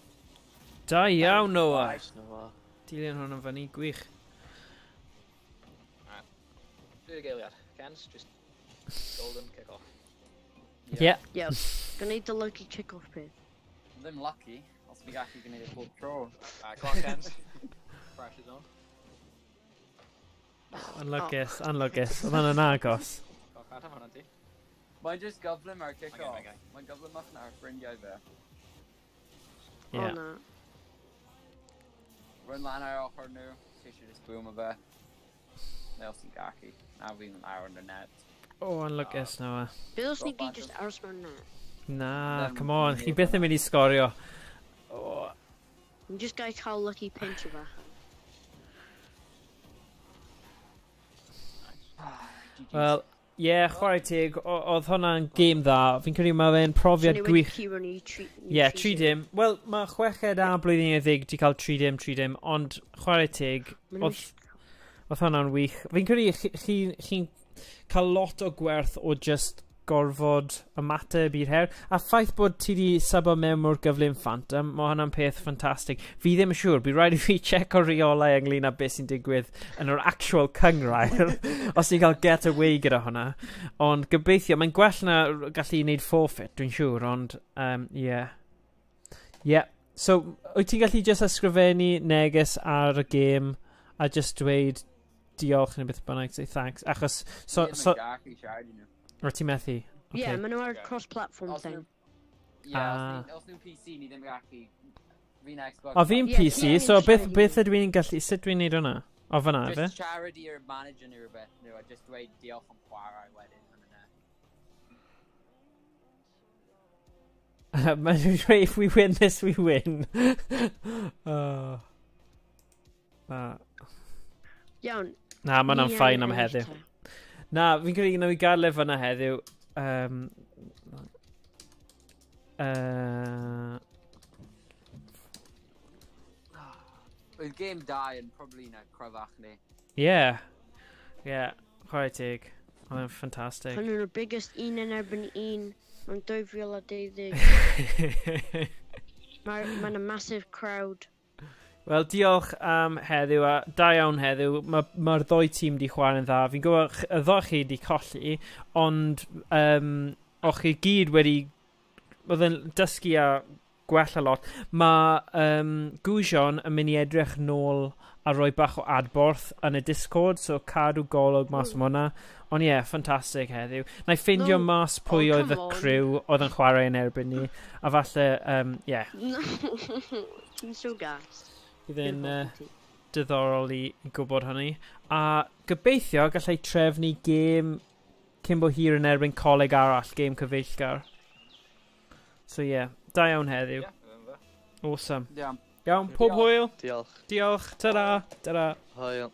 Da iawn, Noah. Nice, Noah. Dilyn hwn yn fyny, gwych. Do y geiliad. Cans, just golden kick off. Yeah. Yeah, gan i dy lucky kick-off peth. Ddim lucky, os fi gallu gwneud y full throw. Go on, Cans. Pressure zone. Unlugus, unlugus. Oedd hwnna'n agos. Go Phantom, hwnna ti. Mae'n just gyflym ar kick-off. Okay. Mae'n gyflym allan ar ffrindiau fe. Oh, Yeah. na. Rwy'n lan ar ochr nhw, ti eisiau just boom o fe. Neu os ti'n gallu. Na fi'n ar yn y net. O, unlugus, Noah. Bydd os ni Go gyd just aros mewn net. Na, Ddim come on. yn Chi byth yn mynd i sgorio. O, Ni'n just gael cael lucky pinch o bach. wel, ie, chwarae teg. Oedd hwnna'n game dda. Fi'n credu mae fe'n profiad gwych. Ie, 3 dim. Wel, mae chweched a blwyddyn 10 di cael 3 dim, ond chwarae teg, oedd hwnna'n wych. Fi'n credu chi'n cael lot o gwerth o just gorfod ymateb i'r her. A ffaith bod ti di sabo mewn mor gyflym Phantom, mae hwnna'n peth ffantastig. Fi ddim yn siŵr, bydd rhaid i fi check o reolau ynglyn â beth sy'n digwydd yn yr actual cyngrair, os ni'n cael get away gyda hwnna. Ond gobeithio, mae'n gwell na gallu wneud forfeit, dwi'n siŵr, ond, ie. Ie. So, wyt ti'n gallu just ysgrifennu neges ar y game a just dweud diolch neu beth bynnag, say thanks, achos... Ddim yn gallu siarad i nhw. Rwyt ti'n methu? Yeah, maen nhw ar cross-platform Os thing. nhw... Ie, os nhw'n PC ni ddim yn gallu... Fi'n Xbox... O, fi'n Ie, PC, ie, so fi'n beth siarad i ydw i'n gallu... Sut dwi'n neud hwnna? O, fyna, fe? Just charity i'r manager neu rhywbeth nhw, a just dweud diolch am chwarae wedyn yn yna. Mae'n dweud, if we win this, we win. Iawn. Na, mae hwnna'n ni ffain yn am ennill heddiw. te. Na, fi'n credu na i gael lef yna heddiw. Oedd game 2 yn probably na cryfach ni. Ie. Ie, chwarae teg. Oedd yn ffantastig. Hwn yw'r biggest un yn erbyn un. Mae'n 2012. Mae'n a massive crowd. Wel, diolch am heddiw, a da iawn heddiw. Mae'r ddoi tîm di chwarae'n dda. Fi'n gwybod y ddoi chi di colli, ond o'ch chi gyd wedi... Oedd yn dysgu a gwell a lot. Mae Gwsion yn mynd i edrych nôl a rhoi bach o adborth yn y Discord, so cadw golwg mas am hwnna. Ond ie, ffantastig heddiw. Na i ffindio mas pwy oedd y criw oedd yn chwarae yn erbyn ni, a falle, ie. No, ti'n so gas. Bydd yn diddorol i gwybod hynny. A gobeithio gallai trefnu gêm cyn bo hir yn erbyn coleg arall, gêm Cyfeillgar. So ie, da iawn heddiw. Awesome. Iawn, pob hwyl. Diolch. Diolch. Ta-ra. Ta-ra. Hwyl.